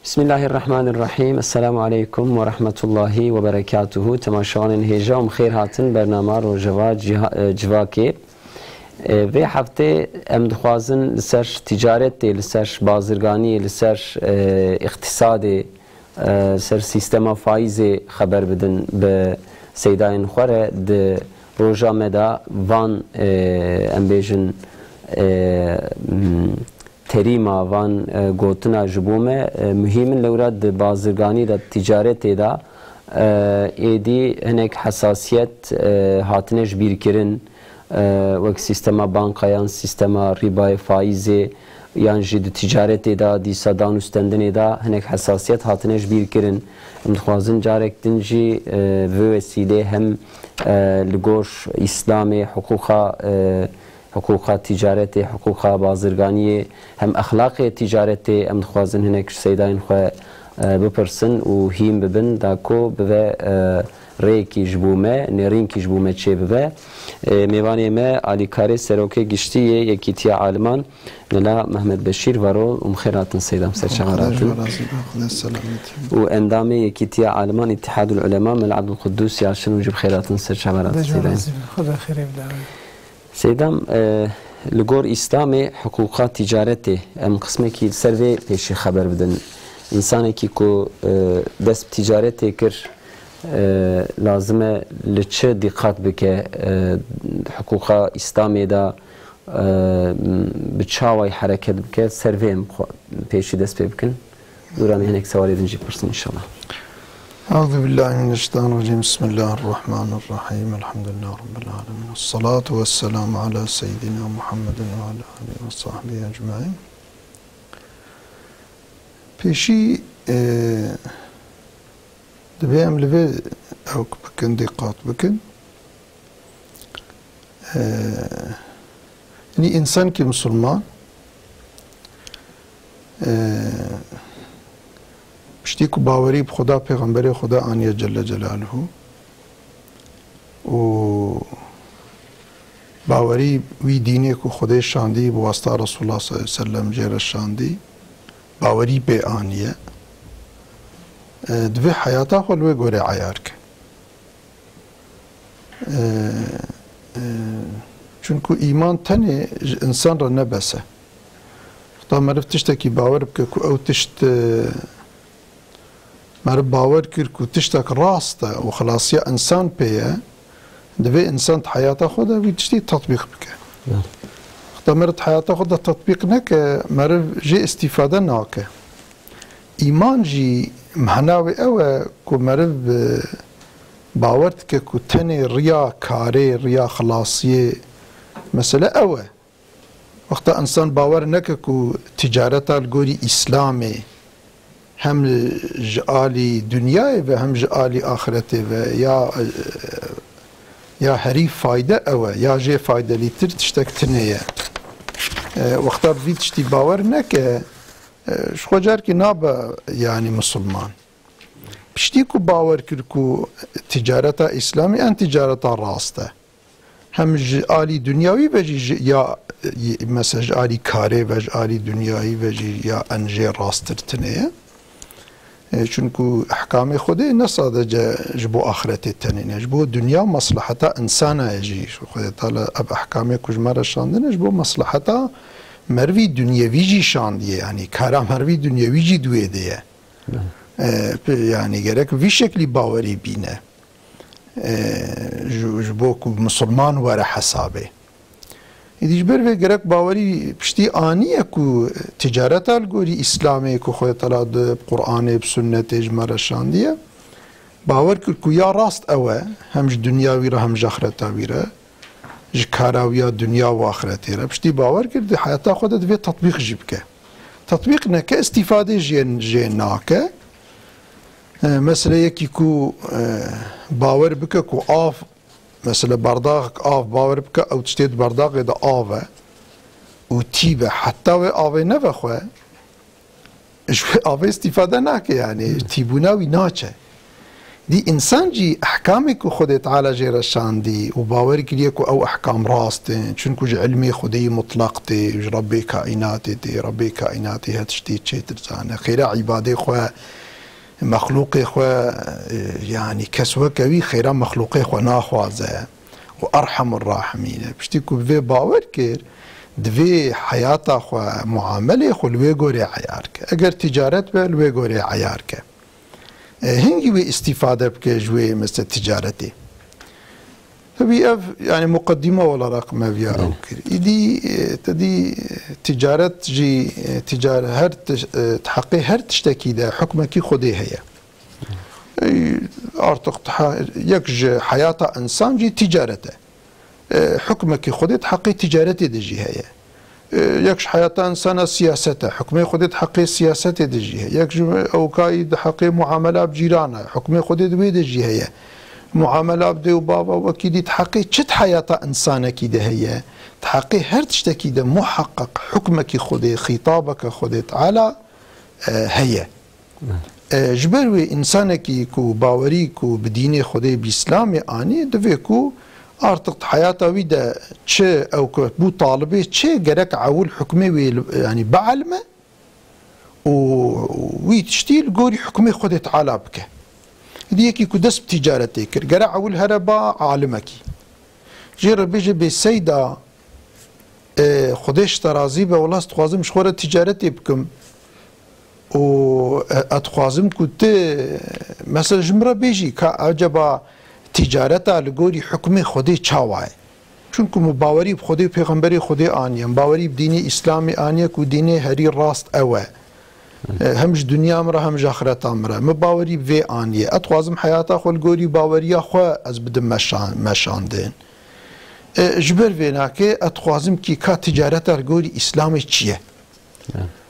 بسم الله الرحمن الرحیم. السلام علیکم و رحمت الله و برکاته. تماشاوان هیجا و خیر هاتن برنامه روجوا جواکی و هفته ام دخوازن لسر تجارت، لسر بازرگانی، لسر اقتصاد، لسر سیستم فایز خبر بدن به سیداین خوره د روجا مدا وان ام بیجن تریما وان گوتنا جبومه مهم لورد بازرگانی دا تجارت دا ایدی هنک حساسیت هاتنش بیر کرن وک سیستما بانکایان سیستما ریبای فایزه یان جد تجارت دا دی صدان استندن دا هنک حساسیت هاتنش بیر کرن متخوازن جارک دنجی و وسیله هم لگوش اسلام حقوق تجارت، حقوق بازرگانی، هم اخلاق تجارت ام خوازن هنک سیداین خو بپرسن و هیم ببن داکو به ریکی جبومه نرین کی جبومه چه به میوانی ما علی کاری سروکه گشتی یکیتیا عالمان نلا محمد بشیر ورو مخیراتن سیدام سرچغراتن و اندام یکیتیا عالمان اتحاد العلماء من عبد القدوس یاشن وجب خیراتن سرچغراتن سیدان خدا خیر بداره سیدام لگور اسلام حقوقات تجارت ام قسمه کی سروی پیش خبر بدن انسانی کی کو دست تجارت کر لازمه لچه دقت بکه حقوق اسلامی دا بچاوی حرکت بکه سروی پیشی دست بکن دوران هنک سوالی دنجی پرسن انشاءالله. أعوذ بالله من الشيطان الرجيم. بسم الله الرحمن الرحيم. الحمد لله رب العالمين والصلاة والسلام على سيدنا محمد وعلى آله وصحبه أجمعين. پیشی دبیم لبه او بکن دقات بکن یعنی انسان که مسلمان پشتی که باوری بخدا پیغمبر خدا آنیه جل جلاله و باوری وی دینه که خدا شاندی بواسطه رسول الله صلی اللہ علیہ وسلم جیر شاندی باوری به آنیه دوی حیاتا خلوه گوره عیار که چونکو ایمان تنه انسان را نبسه خدا مرف تشتکی باور بکه که او تشت مرف باور کر که تشتک راسته و خلاصیه انسان پیه دوی انسان حیاتا خدا وی تشتی تطبیق بکه خدا مرف حیاتا خدا تطبیق نکه مرف جی استفاده ناکه ایمان جی معناوی اوه که مرف باورد که تنی ریا کاری ریا خلاصیه مثلا اوه وقتا انسان باور نکه که تجارتا الگوری اسلامی هم جعالی دنیای و هم جعالی آخرتی و یا هری فایده اوه یا جه فایده لیتر تشتک تنیه وقتا بید تشتی باور نکه شخو جار که نابا یعنی مسلمان پشتی کو باور کرد که تجارتا اسلامی ان تجارتا راسته هم جعالی دنیاوی وجی یا مثلا جعالی کاری و جعالی دنیاوی وجی یا انجی راستر تنیه چونکو احکام خوده نصاده جبو آخرت تنینه جبو دنیا مصلحتا انسانه جی خوده تعالی اب احکام کجمار شاندنه جبو مصلحتا مروی دنیاوی جی شاندیه یعنی کارا مروی دنیاوی جی دوی دیه یعنی گرک وی شکلی باوری بینه جبو که مسلمان وره حسابه ایدیش بروی گرک باوری پشتی آنیه که تجارت الگوری اسلامی که خود تعالی قرآن بسنت اجمار شاندیه باور کرد که یا راست اوه همش دنیاوی را هم آخرتاوی را کاراویا دنیا و آخرتی را پشتی باور کرد حیاتا خود دوی تطبیق جیب که تطبیق نکه استفاده جی ناکه مثلا یکی که باور بکه که آف مثلا برداغ آف باور بکه او تشتید برداغ دا آوه و تیبه حتی و آوه نوخوه آوه استفاده نکه یعنی تیبوناوی ناچه دي إنسان جي أحكامك خدي تعالى جي رشاندي وباورك ليكو أو أحكام راستين چونكو جي علمي خدي مطلقتي جي ربي كائناتي دي ربي كائناتي هتشتي تشيتر زانه خيرا عبادي خوا مخلوقي خوا يعني كسوكوي خيرا مخلوقي خوا ناخوازه وأرحم الراحمين بشتيكو بفي باور كير دوی حیاتا خو معامله خو لوی گوری عیار که اگر تجارت به لوی گوری عیار که هنگی وی استفاده بکه جوی مثل تجارتی تبي اف يعني مقدمه ولا رقم فيها او كر دي تدي تجارت جي تجاره هر تحقي هر تشتكي ده حكمك خدي هي ارتق يكج حياته انسان جي تجارته حكمك خدت حقي تجارتي دجي هي يكش حياة إنسان سياسته حكمي خدت حقي سياسته دجي هي يكش أو كايد حقي معاملة بجيرانه حكمي خدت بيدجي هي معاملة بدي وبابا وكيدي تحقي شت حياة إنسان كيده هي تحقي هر تشتكي ده محقق حكمك خدي خطابك خدت على هي جبروي إنسانك كو باوريكو بديني خدي بإسلامي آني دفيكو ارتقط حياته ويدا تشي او بو طالبي تشي جرك عول حكمي يعني بعلمه ويتشتيل قوري حكمي خدت على بك ديكي كدس بتجارتك جرى عول هربا عالمك جير بيجي بالسيدة خديش ترازي والله استخوازم شخورة تجارتي بكم واتخوازم كنت مثلا جمرة بيجي كأجبا تجارتا لگوری حکم خودی چاوای چونکو مباوری بخودی پیغمبری خودی آنیه مباوری بدینی اسلامی آنیه کو دینی هری راست اوه همش دنیا مرا همش آخرت مرا مباوری به آنیه اتوازم حیاتا خو لگوری باوریا خو از بدم مشاندن جبر وینا که اتوازم کی کا تجارتا لگوری اسلامی چیه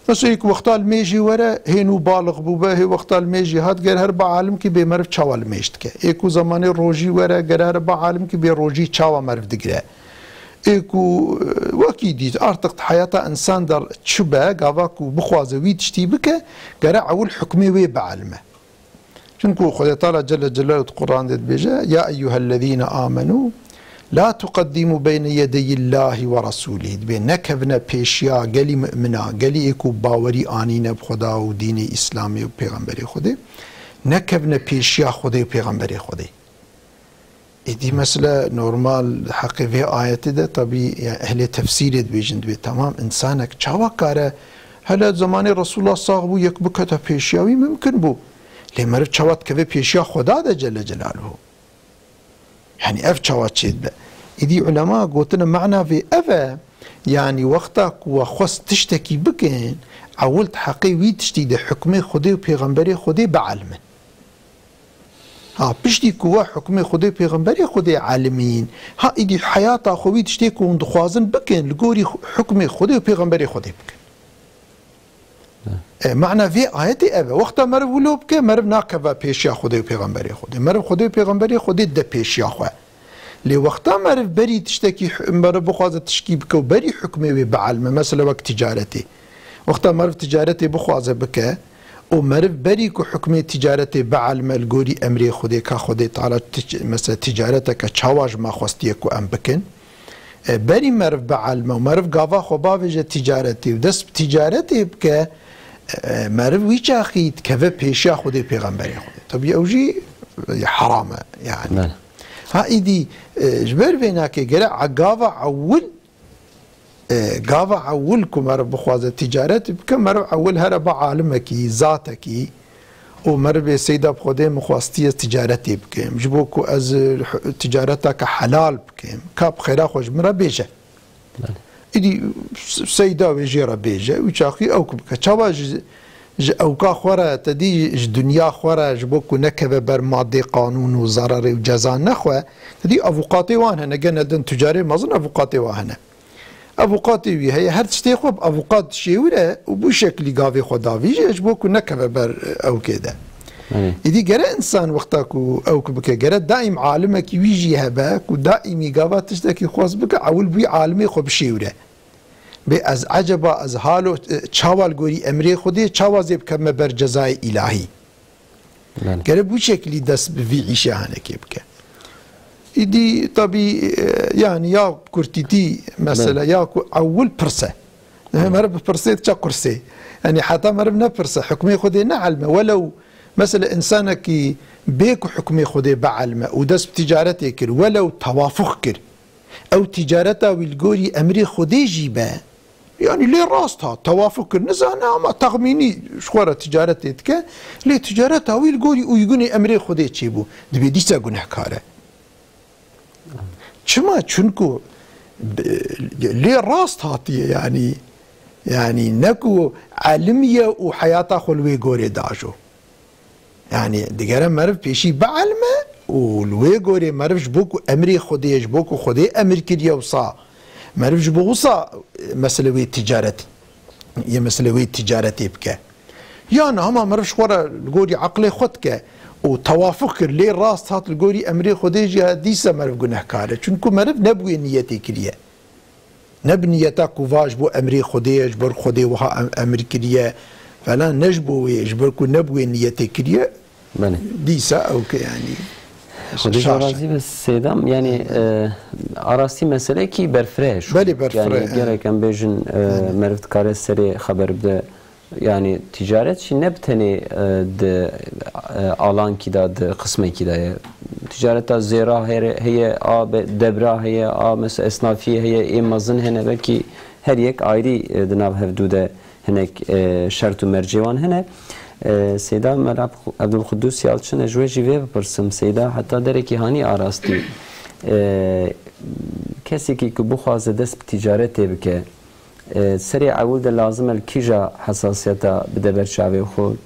مثلا یک وقت المیجی وره هنو بالغ بوبه هی وقت المیجی هات گر هر با عالم کی به مرف چاوال میشت که ایکو زمان روجی وره گر هر با عالم کی به روجی چاوا مرف دگره ایکو وکی دید ارتقت حیاتا انسان در چوبه گاواکو بخوازه وی تشتی بکه گر اول حکمی وی بعلمه چونکو خدا تعالی جل جلاله قرآن دید بیجه یا ایها الذین آمنو لا تقدموا بين يدي الله ورسوله بين نكبنا بيشيا قالي مؤمنا قالي اكو باوري آنينا بخدا و دين اسلامي و پیغمبري خده نكبنا بيشيا خده و پیغمبري خده دي مسألة نورمال حقي في آيات ده طبي يعني اهل تفسير بيجند بي تمام انسانك چاوا كاره هلا زمان رسول الله صاحبو يك بكتا بيشياوي ممكن بو لمرف چاوات كوي بيشيا خدا ده جل جلاله يعني اف چاوات چيد به إدي علماء قوتنا معنا في أفا يعني وقتك وخص تشتكي بكين عولت حقي وي تشتي ده حكمي خدي وبيغمبري خدي بعلمه ها بشتي كوا حكمي خدي وبيغمبري خدي عالمين ها إدي حياتا خوي تشتي كون دخوازن بكين لقوري حكمي خدي وبيغمبري خدي بكين معنى في آياتي أفا وقتا مرف ولو بكي مرف ناكفا بيشيا خدي وبيغمبري خدي مرف خدي وبيغمبري خدي ده بيشيا خواه لي وقتا مرف بري تشتكي مرف بخوازة تشكي بك وبري حكمي بعلمه مثلا وقت تجارتي وقتا مرف تجارتي بخوازة بك ومرف بري كو حكمي تجارتي بعلمه القوري أمري خدي كخدي تعالى مثلا تجارتك تشاواج ما خواستيكو أم بكن بري مرف بعلمه ومرف قافا خبافجة تجارتي ودس بتجارتي بك مرف ويشاخيت كذا بيشا خدي بيغمبري خدي طب يوجي حرامه يعني ها إيدي جبر بيناك جرا عقافة عول كمر بخوازة تجارت بكمر عول هرب عالمك ذاتك ومر بسيدة بخوده مخواستية تجارتي بكم جبوكو از تجارتك حلال بكم كاب خيرا خوش مرا بيجا إيدي سيدة ويجيرا بيجا وشاخي أو كبكا تشاواج اوكا خورا تدي دنيا خورا جبوكو نكبه بر مادي قانون وضرر وجزاء نخوه تدي افوقاتي وانهنا جندن تجاري مازن افوقاتي وانهنا افوقاتي وي هي هر تشتي خو افوقات شيوره وبو شكل غافي خدافي جبوكو نكبه بر او كده يدي جرى انسان وقتاكو او كبك جرى دائم عالمك ويجي هباك ودائم يغافات تشتكي خاص بك اول بي عالمي خو بشيوره به از عجبا از حالو چاوال گوری امری خودی چاوازی بکم بر جزای الهی قرب وشكلي دس بفي عيشة هناك يبكى إدي طبي يعني يا كرتيتي مثلا يا أول برسة مرب برسة تشكرسي يعني حتى مرب نبرسة حكمي خذي نعلمه ولو مثلا إنسانك بيك حكمي خذي بعلمه ودس بتجارته كر ولو توافق كر أو تجارته والجوري أمري خذي جيبه يعني ليه راستها توافق كر نزانا ما تغميني شخورة تجارته تك ليه تجارته والجوري ويقولي أمري خذي تشيبو دبي ديسا جنح كاره شما چونكو ليه راست هاتي يعني نكو علمية وحياته خلوي غوري داجو يعني ديگرم مرف پیشی بعلمه ولوي غوري مرف جبوكو امري خودي جبوكو خودي امر كريا وصا مرف جبوكو صا مسلوي تجارتي يا مسلوي تجارتي بك يعني هما مرف شورا غوري عقلي خدك وتوافق لي راست هات الجوري امري خودي جا ديسا مرف گناه كاره چونكو مرف نبوي نيتي كريا نب نيتا كوفاج بو امري خودي اجبر خودي وها امر كريا فلا نجبو يجبركو نبوي نيتي كريا ديسا او يعني خودي رازي بس سيدام يعني اراسي مساله كي برفرش بلي برفرش يعني جرى كان بيجن مرفت كاره سري خبر بده يعني تجارت شي نبتني آلان كده قسمه كده تجارت زيرا هي دبرا هي مثل اصنافيه هي مزن هنا بلكي هر يك ايري دناب هفدوده هناك شرط و مرجوان هنا سيدا ملعب عبد القدوس يالچن جوي جيوي بپرسم سيدا حتى دركي هاني آراستی کسی که بخوازه دست تجارت بکه سريع اول لازم الكيجا حساسيتها بده برشاوي خود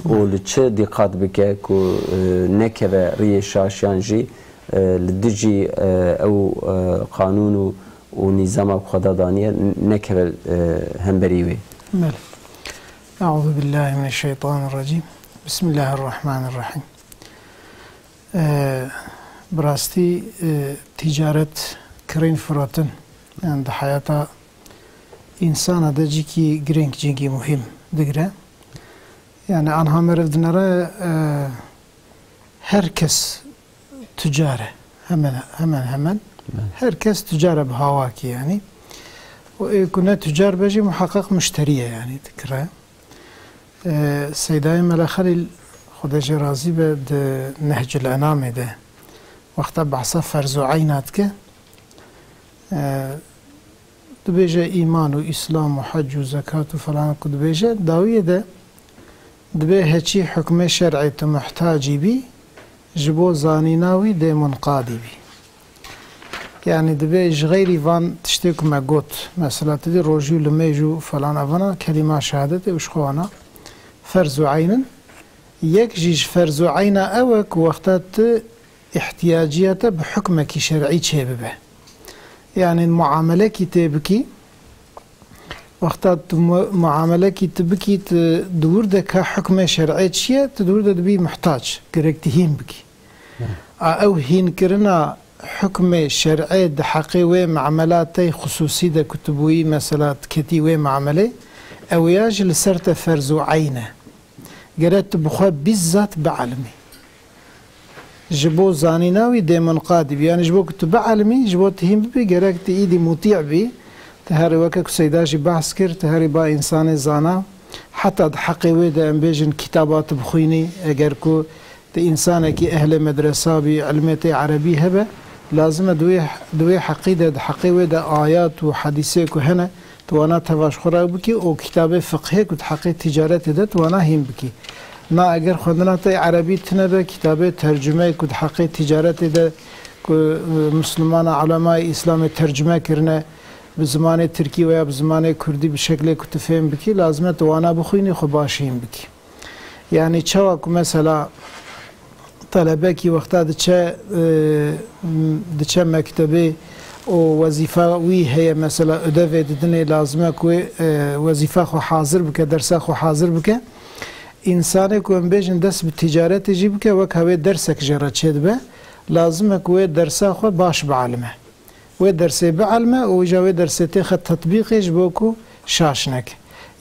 ولتش دقات بك كو نكبه ري شاشيانجي لدجي او قانون ونظام خدادانيه نكبه همبريوي أعوذ بالله من الشيطان الرجيم بسم الله الرحمن الرحيم براستي تجارة كرين فراتن عند حياتها إنسان دجي كي جرينك جينكي مهم دقرأ يعني عنها مرد نرى هركس تجارة همن هركس تجارة بهواكي يعني ويكون تجار بجي محقق مشترية يعني تكرا سيداي ملاخري خداجي رازي بد نهج الأنام ده وقت بحثا فرزو عيناتك دبيجة إيمان وإسلام وحج وزكاة وفلان دبيجة داوية ده دبي هاتشي حكم شرعي محتاجي بي جبو زانيناوي دي منقادي بي يعني دبي غيري فان تشتيك ما قوت مثلا تدي روجيو لميجو فلان أفنا كلمة شهادة وشخوانا فرز عينا يك جيج فرز عينا أوك وقتات احتياجيته بحكمك شرعي تشابه يعني المعاملة كتابكي وقتات معاملة كتابكي تدور ده كحكم شرعي شيء تدور ده بي محتاج كركتهين بكي أو هين كرنا حكم شرعي ده حقيقي معاملاتي خصوصي ده كتبوي مثلا كتيوي معاملة أو ياج لسرت فرزو عينه قرأت بخوا بالذات بعلمي جبو زانيناوي دي منقادي يعني جبو كتب بعلمي جبو تهيم بي قرأت إيدي مطيع بي تهاري وكاك سيداجي بحث كر تهاري با إنسان زانا حتى حقيقي ده أنبيجن كتابات بخويني أجركو ده إنسانك أهل مدرسة بعلمتي عربي هبه لازم دوي حقيقة حقيقة ده آيات وحديثك وهنا توانا تواش خورا بكي او كتاب فقهي كنت حقيقة تجارت ده توانا هم بكي ما اگر خودنا تي عربي تنبه كتاب ترجمه كنت حقيقة تجارت ده مسلمان علماء اسلام ترجمه کرنه بزمان تركي ويا بزمان كردي بشكل كنت فهم بكي لازم توانا بخويني خباشين بكي يعني چاوك مثلا طلبك وقتا دچه مكتبه ووظيفة وي هي مثلا أدوات الدنيا لازمة كوي وظيفة خو حاضر بك درسة خو حاضر بك إنسانك وين بيجن دس بالتجارة تجيب بك وكهوي درسك جرى تشد به لازم كوي درسة خو باش بعلمه ودرسه بعلمه وجاوي درسه تاخد تطبيقه جبوكو شاشنك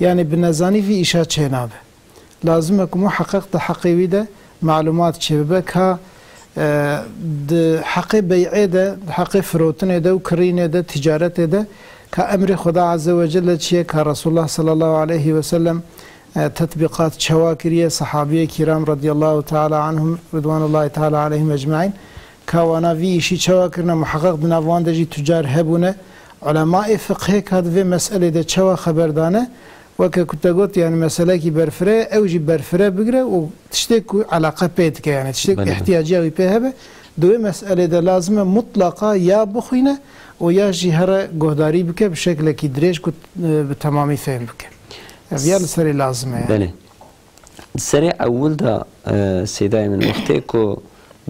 يعني بالنزاني في إشاء شنابه لازم كو محقق تحقيقي ده معلومات شبك ها حقي بيع ده حقي فروتن ده وكرين ده تجارة ده كأمر خدا عز وجل شيء كرسول الله صلى الله عليه وسلم تطبيقات شواكرية صحابية كرام رضي الله تعالى عنهم رضوان الله تعالى عليهم أجمعين كوانا في شيء شواكرنا محقق بنافوان دجي تجار هبونا علماء فقه كاد في مسألة ده شوا خبردانه وكنت قلت يعني مسألة كي برفرة أو جي برفرة بقرة وتشتكي علاقة بيتك يعني تشتكي احتياجية بيها دوي مسألة ده لازمة مطلقة يا بخينة ويا جهرة قهداري بك بشكل كي دريج كنت بتمامي فهم بك فيا لسري لازمة يعني. بله السريع أول ده سيداي من وقتكو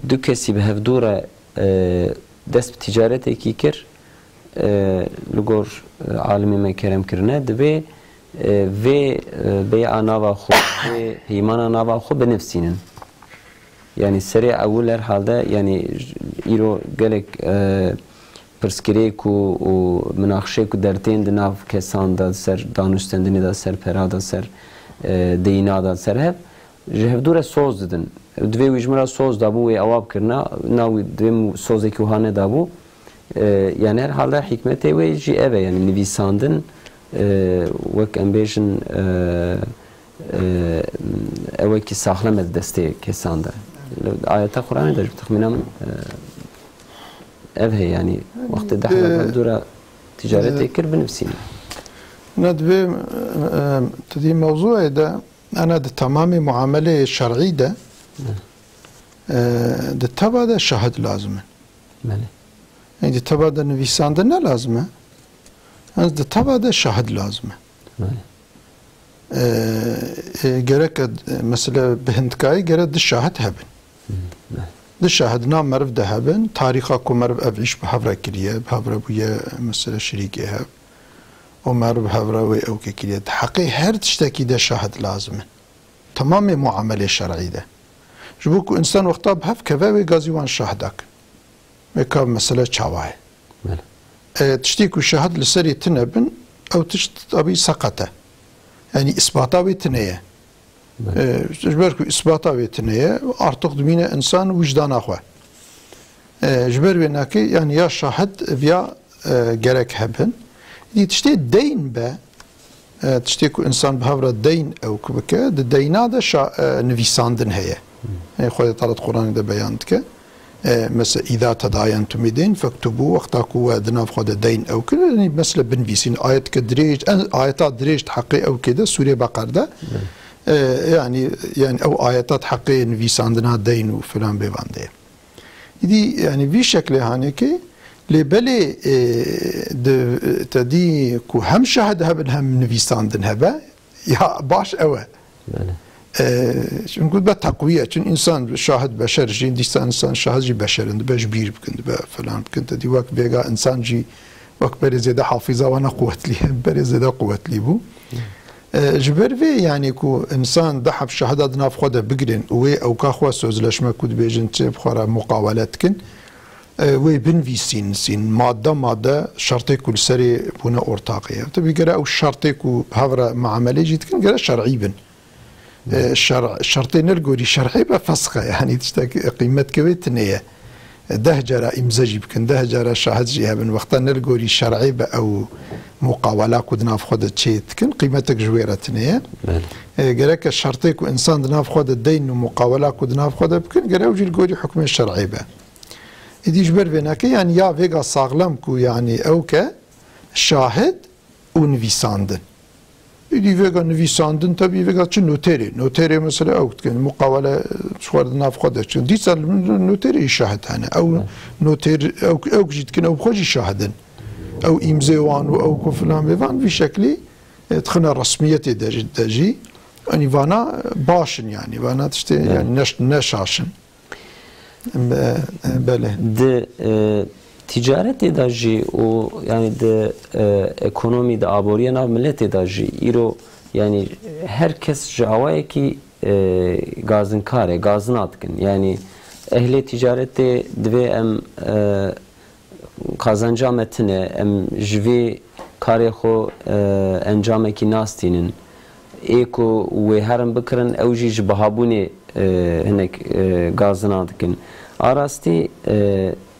دو كسي بهفدورة دست بتجارتي كي كر لغور عالمي ما كرم كرنا دبي في بيع ناوا خو في هيمان ناوا خو بنفسينن يعني السريع أول هالدا يعني إيرو قالك پرسکریک و مناقشه کو درتین دناف کسان داد سر دانشتندنی داد سر پراد سر دینا داد سر هف جهف دور سوز دادن دوی ویجمرا سوز دابو و اواب کرنا ناوی دوی سوزی که هانه دابو یعنی هر حال حکمتی و جی اوه یعنی نویساندن وک امبیشن اوه کی ساخلم دسته کسان ده آیت قرآن در تخمینم أبهي يعني وقت دحنا بدورة تجارتي كر بنفسينا ندبي تدي موضوع ده أنا ده تمام معاملة شرعي ده ده تبع ده شهد لازمه يعني ده تبع ده نويسان ده نا لازمه أنا ده تبع ده شهد لازمه جرك مثلا بهندكاي جرك ده شهد هبن دشاهدنا مرف دهبن تاريخا كو مرف أفعيش بحفرة كريه بحفرة بويا مثلا شريكي هب ومرف بحفرة وي أو كريه حقي هر تشتكي ده شاهد لازمه تمام معاملة شرعي ده جبوكو إنسان وقتا بحف كفاوي غازيوان شاهدك ويكاب مثلا چاواي تشتكو شاهد لسري تنبن أو أبي سقطه يعني إثباتاوي تنيه جبركو إثباتا ويتنية أرتق دمينة إنسان وجدان أخوة جبر ويناكي يعني يا شاهد فيا جرك هبن دي تشتي دين با تشتيكو إنسان بهبرة دين أو كبكة الدينا ده نفيساندن هي يعني خويا طالت قرآن ده بيانتك مثلا إذا تداينتم بدين فاكتبوا وقتاكو ودنا بخود الدين أو كده يعني مثلا بنفيسين آيات كدريج آياتات دريج تحقي أو كده سوريا بقر ده يعني او آياتات حقيقية نفيس عندنا دين وفلان بيبانده دي يعني في شكل هانيكي لبلي تدي كو هم شهد هبن هم نفيس عندنا هبا يا باش اوه نقول بتقوية چون انسان شاهد بشر جين دي انسان شاهد جي بشر باش بير بكن فلان بكن تدي وقت بيغا انسان جي وقت بري زيادة حافظة وانا قوة لي بري زيادة قوة لي بو جبر في يعني كو انسان ضحب شهادة ناف خدا بقرن وي او كاخوا سوزلش ما كود بيجن تيب خورا مقاولاتكن وي بنفيسين سين مادة شرطي كل سري بونا اورتاقية تبي قرا او شرطي كو بهافرا معاملة جيتكن قرا شرعي بن الشرطين القوري شرعي بفسخة يعني تشتاك قيمة كويت نية ده جرى امزاجي بكن ده جرى شاهد جيها بن وقتا نلقوري شرعي او مقاولة كود ناف خود تشيت كن قيمتك جويرة نية قالك الشرطي كو انسان ناف خود الدين ومقاولة كود ناف خود بكن قال وجي القوري حكم الشرعي با يدي جبر بينك يعني يا فيغا صاغلم كو يعني اوكا شاهد ونفيساندن يدي فيغا نفيساندن تبي فيغا چه نوتيري مثلا او كن مقاولة شوارد ناف خود چه دي سال نوتيري شاهد هنا او نوتير او جيت كن او خوجي شاهدن او امزيوان او كفلان بيفان في شكلي تخنا رسمية داجي يعني فانا باشن يعني فانا تشتي يعني نشاشن بله د تجارت داجي و يعني د ايكونومي د ابوريا ناف ملت داجي ايرو يعني هر كس جاواي كي غازن كاره غازنات كن يعني اهل تجارت دوي ام قازنجا متنه ام جوی کاری خو انجام کی ناستینن ایکو و هرم بکرن اوجی جبهابونی هنک گازنا دکن آراستی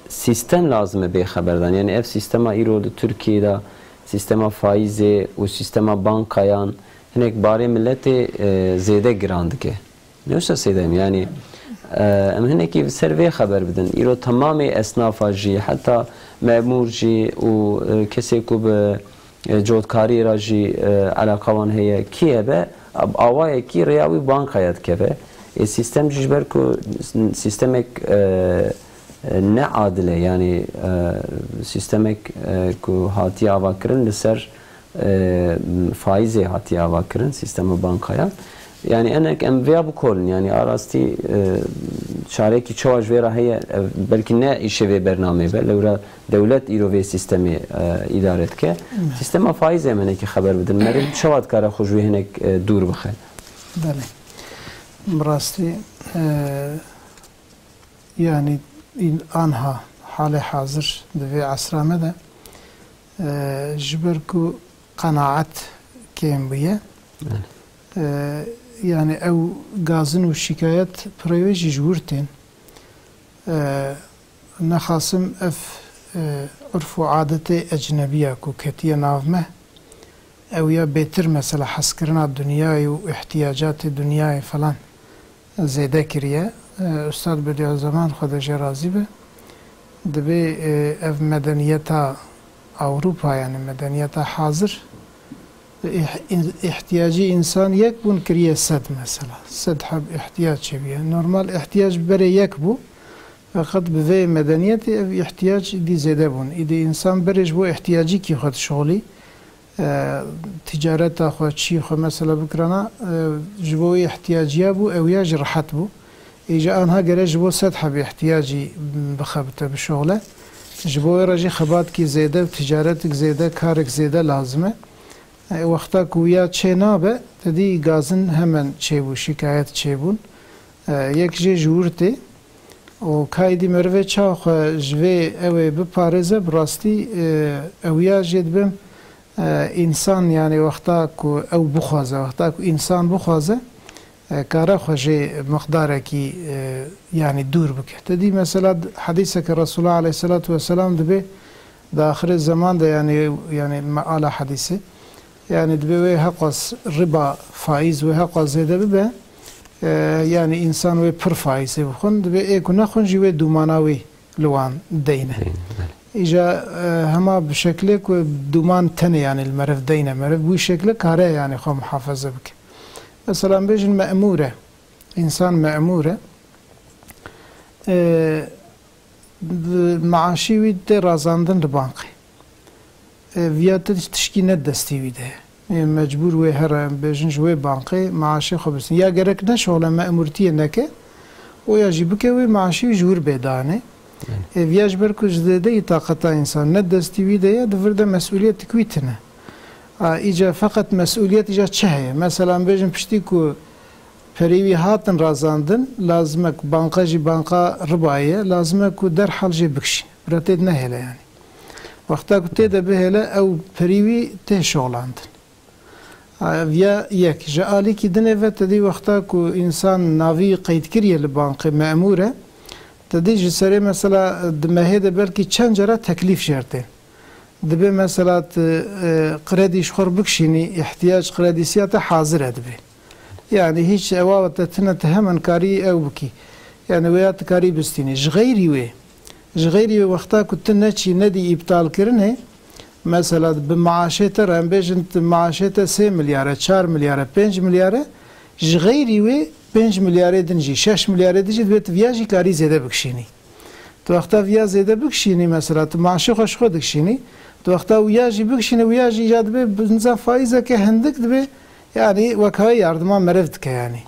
سیستم لازمه به خبردان یعنی اف سیستم ایرو د ترکیه دا سیستم فایز و سیستم بانکایان هنک باره ملت زیده گراند که نوشته سیدم یعنی ام هنکی سروی خبر بدن ایرو تمام اصناف جی حتی مأمور جی و کسی کو به جودکاری را جی علاقه وان هی کیه به آوای کی ریاوی بانکایت که به سیستم جبر کو سیستمک نه عادله یعنی سیستمک کو هاتی آوا کرن لسر فایز هاتی آوا کرن سیستم بانکایا yani enek em veya bu kolun yani arasti şareki çoğaç vera heye belki ne işe ve bername be levra devlet iro ve sistemi idare etke sistema faiz emeneki haber bedin merim şavat kara xoş ve henek dur bxe bale براستی yani anha hali hazır ve asrame de jberku qanaat kembiye yani ev gazın ve şikayet preveci jurtin nakhasım ef urfu adeti ecnebiye ku ketiye navme ev ya betir mesela haskırına dünyayı ve ihtiyacatı dünyayı falan zede kiriye Üstad Bediüzzaman Xwedece razı be dibe ev medeniyeta Avrupa yani medeniyeta hazır ihtiyacı insan yek bun kiriye sed mesela sed hab ihtiyaç çebiye normal ihtiyaç bere yek bu fakat be medeniyeti ev ihtiyaç di zede bun idi insan berej bu ihtiyacı ki xwed şoğli ticareta xwe çî xwe mesela bikrana ji bo ihtiyacıya bu ew ya ji rahat bu îca anha gere ji bo sed heb ihtiyacî bixebite bi şoğle ji bo wê re jî xebatkî zêde ticaretik zêde karek zêde lazim e wexta ku ya çê nabe tedî gazin hemen çêbû şikayet çêbûn yek jê ji wirtê û kaydî merivê ça xwe ji vê ew ê biparêze bi rastî ew ya jê dibim insan yani vaqta ku ew bixwaze vaqta ku insan bixwaze kara xwe miqdareki yani dur bike tedî mesela hadîseke Resulullah aleyhissalatu vesselam dibe da ahire zaman da yani meala hadîsê yani dibe wê heqas riba faiz ve heqas zêde bibe yani insan wê pir faizê bixwin dibe ê ku nexwin jî wê dûmana wê li wan deyne İca hema bir şekilde ku duman tene yani merv deyne merv bu şekilde kare yani xwe muhafaza bike. Mesela bejin me'mure insan me'mure maaşi wî de razandin li bankê viyate tişkî ne destî wî de mecbur wê here bejin ji wê bankê maaşê xwe bisin ya gerek ne şoğle me'murtiyê neke o ya jî bike wê maaşî ji wir bêdane Viaj ber ku ji de taqeta insan ne destî wî de ye divir de mesuliyet wî tune îca feqet mesuliyet îca çi heye mesela bêjin piştî ku perî wî hatin razandin lazim e ku banka jî banka ribaye lazim e ku derhal jê bikişîn bira tê nehêle yani wexta ku tê de bihêle ew perî wî tê şoğlandin ya yek ji alîkî dinê ve tedî wexta ku insan navî qeydkiriye li bankê me'mûr e tedî ji serê mesela di mehê de belkî çend cara teklîf jerdê dibe mesela kredî ji xwe bikişînî ihtiyac kredîsiya te hazir e dibe yani hiç ewa te tune te hemen karî ew bikî yani wêya tu karî bistînî ji xeyrî wê ji xeyrî wê wexta ku tu neçî nedî îptal kirinê mesela bi maaşê te re em bêjin maaşê te 3 milyar e 4 milyar e 5 milyar e ji xeyrî wê 5 milyarê din jî 6 milyarê din jî divê tu viya jî karî zêde bikişînî tu wexta viya zêde bikişînî mesela tu maaşê xwe ji xwe dikişînî tu wexta wiya jî bikişînî wiya jî îca dibe bi nizam faîzeke hindik dibe yani wek yardıma merev dike yani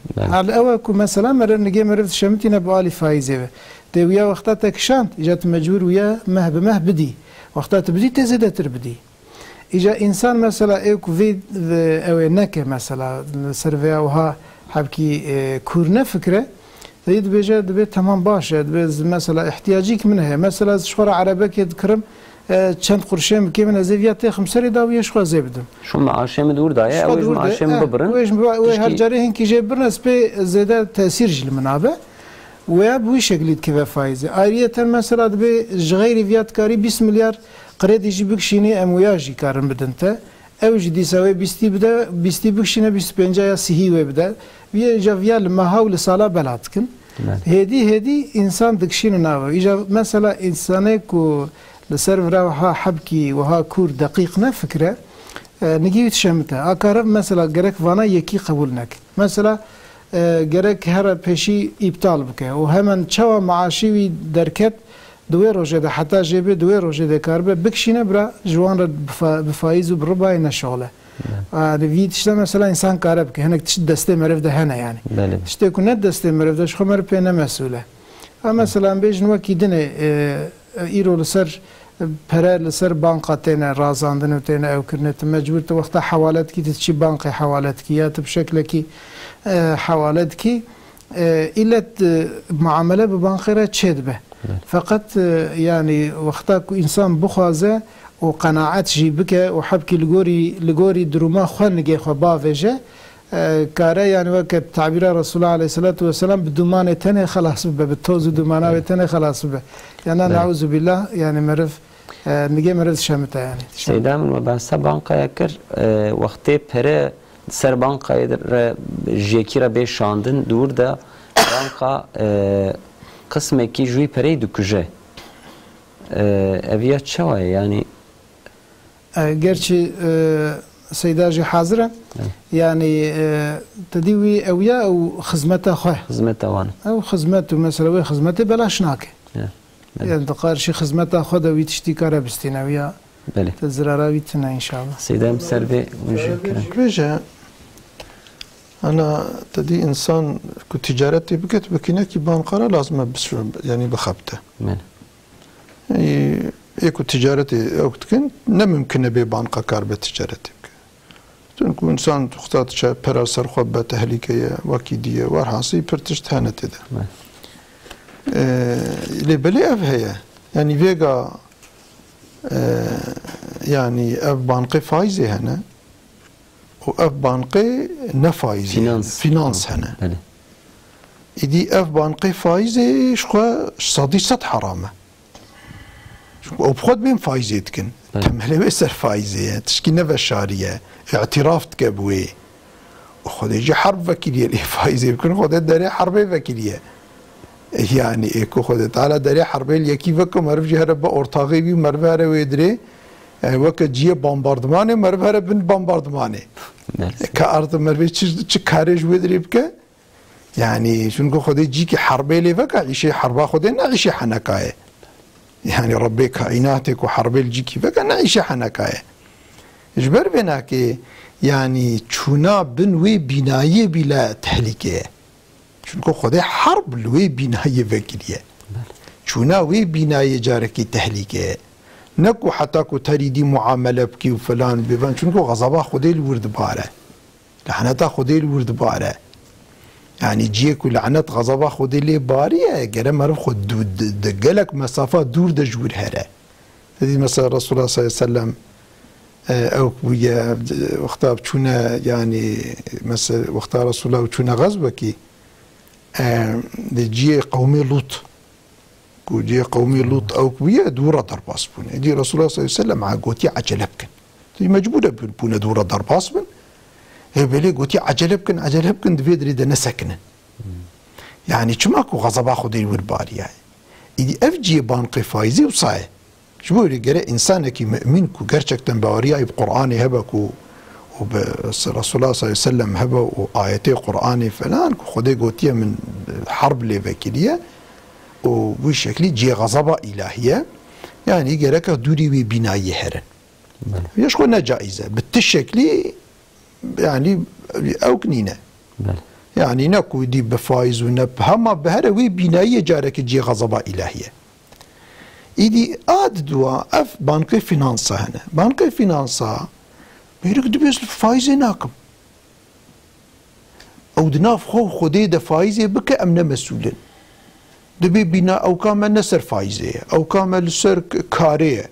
ew ku mesela merev nigê merev dişemitîne bi alî faîzê ve tê wiya wexta te kişand îca tu mecbûr wiya meh bi meh bidî wexta tu bidî tê zêdetir bidî îca insan mesela ew ku vê ew ê neke mesela ser vêya wiha hebkî kur nefikre dibêje dibe tamam baş e dibe mesela ihtiyacîk min heye mesela ji xwe re erebekê dikirim چند قرشه مکی من از ویات خمسری داویش خو زبدم شو معاشم دور دایه اوش معاشم ببرن وش هر جاره هنکی جه برنس به زیاده تاثیر جل منابه ويا بوي شكليت كيف فايزه آرية مثلا دبي غير فيات كاري 20 مليار قريد يجي بكشيني اموياجي كارن بدنته او جدي سوي بيستي بكشينه 25 يا سهي وبدا ويا جافيا لما هاول صاله بلاتكن هدي انسان دكشين ناوي اجا مثلا انسانيكو لسيرفر وها حبكي وها كور دقيقنا فكره نجي تشمته اكارب مثلا جرك فانا يكي قبولنك مثلا gerek her peşi iptal bike و hemen çava maaşi derket دوی روزه ده حتی جیبه دوی روزه ده کاربه بکشینه برا جوان را بفایز و بربای نشاله. وی تشته مثلا انسان کاره بکه هنگ تشت دسته مرف ده هنه یعنی. تشته کنه دسته مرف ده شخو مرف نه مسئوله. مثلا بیشتر وقتی دنه ایرو لسر پره لسر بانک تنه رازاندن و تنه او کرنه مجبور تو وقتا حوالت کی تشی بانک حوالت کی یا تو بشکل کی حوالت کی ایلت معامله به بانک را چید به. فقط يعني وقتك إنسان بخوازه وقناعات جيبك وحبك لغوري دروما خونجي خبافجه كاره يعني وقت تعبير رسول الله عليه الصلاة والسلام بدمان تنه خلاص به بالتوز دمانه تنه خلاص به يعني نعوذ بالله يعني مرف نجي مرف شمته يعني سيدا من وبعث بانقا يكر وقتي بره سر بانقا جيكيرا بيشاندن دور ده بانقا قسمه کی جوی پری دکجه اویات چواه یعنی گرچه سیداجی حاضره یعنی تدیوی اویا او خدمته خواه خدمته وان او خدمته مثلا وی خدمته بلاش ناکه يعني تقار شي خدمته خود وی تشتی کاره بستینه ویا بله تزراره ویتنه انشاءالله سیدم سربی وجه أنا تدي إنسان كتجارتي بكت بكينا كي بانقرة لازم بس يعني بخبته. من. يعني كتجارتي أو كن نممكن أبي بانقة كاربة تجارتي بك. تنكو إنسان تختار شيء برا سرخة بتهليكية وكيدية ورحاسي برتشت هانت ده. اللي بلي أفهية يعني فيجا يعني أب بانقة فايزة هنا. وأف بانقي نفايزي فينانس هنا إدي أف بانقي فايزي شخوا صديصة حرامة أو بخود بين فايزي تكن تمهلي بيسر فايزي تشكي نفا شارية اعتراف تكبوي وخود يجي حرب وكيلية اللي فايزي بكن خود داري حربي وكيلية يعني إيكو خود تعالى داري حربي اللي كيفكم مرف جهر بأورتاغي بي مرف هره ويدري وقت جیه بمباردمانه مرد هر بن بمباردمانه که ارد مرد چه کارش ودریب که یعنی چون که خودی جی که حربه لیفه که عیشه حربه خودی نعیشه حنکایه یعنی ربی کائناتک و حربه جی که فکر نعیشه حنکایه اجبر بنا که یعنی چونا بن وی بینایی بلا تهلیکه چون که خودی حرب لوی بینایی وکریه چونا وی بینایی جارکی تهلیکه نكو حتى كو تريدي معاملة بكي وفلان بيبان شنكو غضبا خدي الورد باره لعنتا خدي الورد باره يعني جيكو لعنت غضبا خدي لي باريه قال مرف خد دقلك مسافات دور دجور هره هذه مثلا رسول الله صلى الله عليه وسلم او ويا وقتها بتشونا يعني مثلا وقتها رسول الله بتشونا غزوكي جي قومي لوط جي قومي لوط او كويه دورة درباس بون دي رسول الله صلى الله عليه وسلم مع قوتي عجلبكن دي مجبوده بون دورة درباس بون هي بلي قوتي عجلبكن دفي دري ده نسكن يعني شماكو غضبا خدي والباري يعني دي اف جي بانقي فايزي وصاي شو بقول لك انسانك مؤمن كو gerçekten باوريا بقراني هبكو وبرسول الله صلى الله عليه وسلم هبا وايتي قراني فلان خدي قوتي من حرب ليفكيليه وبشكل جي غضبة إلهية يعني جرك دوري ببناية هرن يش قلنا جائزة بالتشكل يعني أو كنينة يعني نكو دي بفايز ونبهما بهروي بناية جارك جي غضبة إلهية إيدي آد دوا أف بانكي فينانسا هنا بانكي فينانسا بيرك دبيس فايزة ناكم أو دناف خودي دا فايزة بك أمنا مسؤولين دبي بنا او كامل نسر فايزه او كامل سر كاريه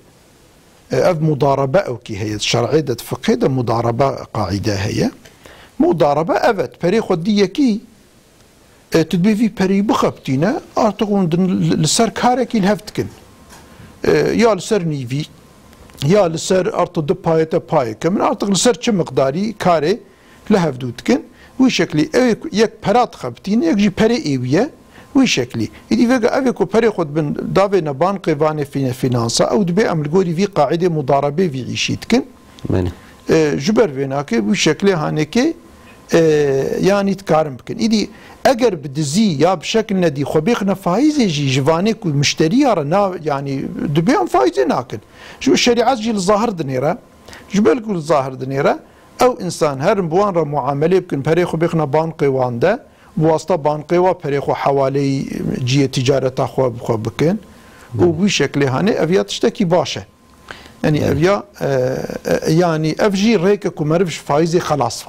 اف مضاربه او كي هي الشرعيه فقه ده مضاربه قاعده هي مضاربه افت بري خديه كي تدبي في بري بخبتينا ارتقون لسر كارك الهفتكن يا لسر نيفي يا لسر ارتو دبايته باي كمن ارتق لسر كم مقداري كاري لهفدوتكن وي شكلي يك برات خبتين يك جي بري ايويه وي شكلي يدي فيغا افيكو بري خد بن دافي نبان قيفاني فينانسا او دبي امل غوري في قاعده مضاربه في عيشيتكن جبر فيناكي وي شكلي هانيكي يعني تكارم بكن يدي اگر بدزي يا بشكل ندي خبيخنا فايزه جي جوانيك ومشتري رنا يعني دبي ام فايزه ناكن شو الشريعه جي الظاهر دنيره جبل كل الظاهر دنيره او انسان هرم بوان را معامله بكن بري خبيخنا بان قيوان ده بواسطه بان قيوا بري خو حوالي جي تجاره خو بكن وبشكل هاني افيا تشتكي باشا يعني افيا يعني افجي ريكك ومرفش فايزه خلاص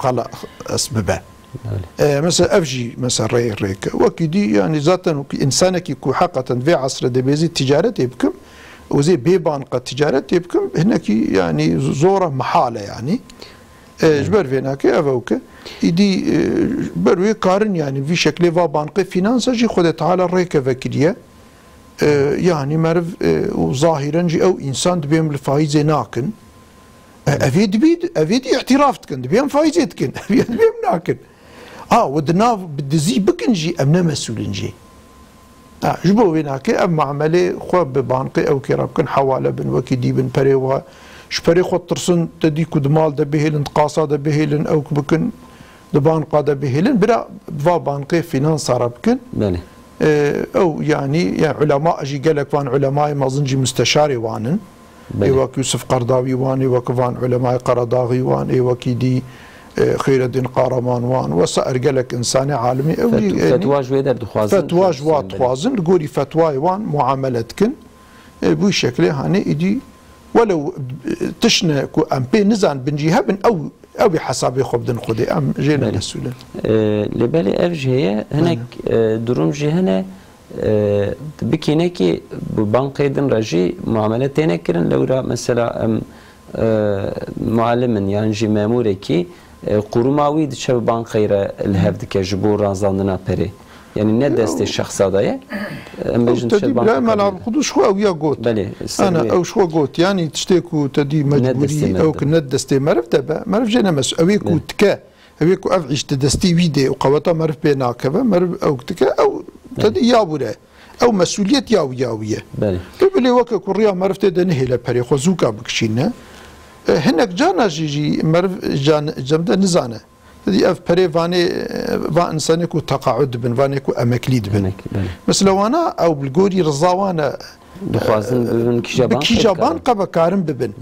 اسببه مثلا افجي مثلا ريك وكيدي يعني ذاتا انسانك يكون حقا في عصر دبيزي التجاره يبكم وزي بيبان قد تجاره يبكم هناك يعني زوره محاله يعني جبر فيناك افوك يدي بروي كارن يعني في شكل بانقي فينانس جي خد تعالى ريك فكريه يعني مرف وظاهرا جي او انسان دبيم الفايزه ناكن افيد اعتراف تكن دبيم فايزه تكن افيد دبيم ناكن ودنا بدزي بكن جي امنا مسؤولين جي جبو ويناك ام معامله خو ببانقي او كرابكن حواله بن وكيدي بن بريوا شبري خو ترسن تدي كدمال ده بهلن قاصا ده بهلن او بكن دبان قاده بهلن بلا فا بانقي فينانس ربكن او يعني علماء اجي قالك فان علماء ما ظنجي مستشاري وانن ايوك يوسف قرضاوي وان ايوك فان علماء قرضاغي وان ايوك دي خير الدين قارمان وان وسائر قالك انساني عالمي او فتوى جويدر دخوازن فتوى جوات خوازن قولي فتوى وان معاملتكن بوي شكله هاني ايدي ولو تشنا كو ام بي نزان بنجيها بن او بحساب خبدن خدي ام جينا مسؤولين لبالي اف جي هناك دروم جي هنا بكينكي ببنك يدن رجي معاملتين كرن لورا مثلا معلم يعني جي ماموركي قروماوي دشب بنك خير الهفد كجبور رازاندنا بري يعني نه دست الشخص هذا ام بيجن تدي لا ملعب خدو شو او يا قوت انا او شو قوت يعني تشتكو تدي مجبوري او كند دستي مرف دبا مرف جينا مس اويكو تكا اويكو افعش تدستي ويدي وقوتا مرف بينا كفا مرف او تكا او تدي يابولا او مسؤوليه ياويه بلي وكا كوريا مرف تدنهي لبري خزوكا بكشينا هناك جانا جي مرف جان جمده نزانه دي اف بري فاني فان انسانكو تقاعد بن فانيكو امكليد بن مثلا وانا او بالقوري رزاوانا دخوازن كيجابان قبا كارم ببن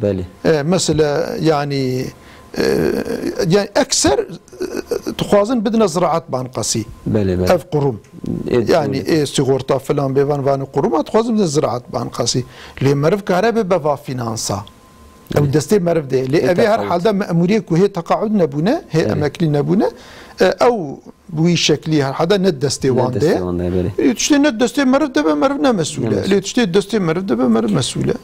مثلا يعني اكثر تخوازن بدنا زراعه بانقسي اف قروم يعني سيغورتا فلان بيفان فان قروم تخوازن بدنا زراعه بانقسي لي مرف كهرباء بفا فينانسا او دستي مرف دي لي ابي هر حال ماموريك وهي تقاعد نبونا هي اماكن نبونا او بوي شكلي هر حدا ندستي وان دي تشتي ندستي مرف دبا مرفنا مسؤوله لي تشتي دستي مرف دبا مرف مسؤوله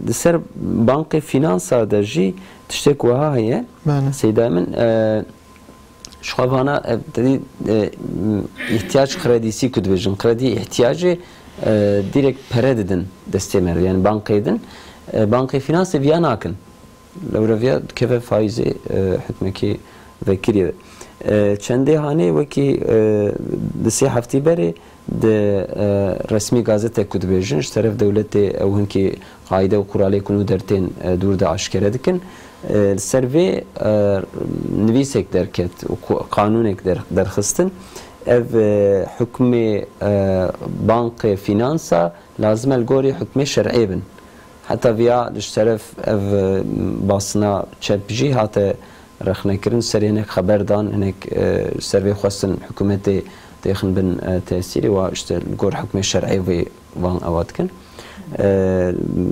دسر بنك فينانسا دجي تشتك وها هي سيدا من شخوانا تدي احتياج كريديسي كدبجن كريدي احتياج ديريكت برددن دستي مرف يعني بنك يدن بانقي فينانس فياناكن لو رفيا كيف فايزه حكمكي ذكريه چندي هاني وكي دسي هفتي بري د رسمي غازته كتبجن طرف دولتي او هنكي قاعده وقراله كنو درتين دور دا اشكره دكن سيرفي نويسك دركت قانونك درخستن اف حكم بانك فينانسا لازم الجوري حكم شرعي بن حتى فيا لشترف اف باسنا تشبجي هاته رخنا كرن سري هناك خبر دان هناك سرفي خاصن حكومتي تيخن بن تأثيري واشتل الجور حكم الشرعي في وان اواتكن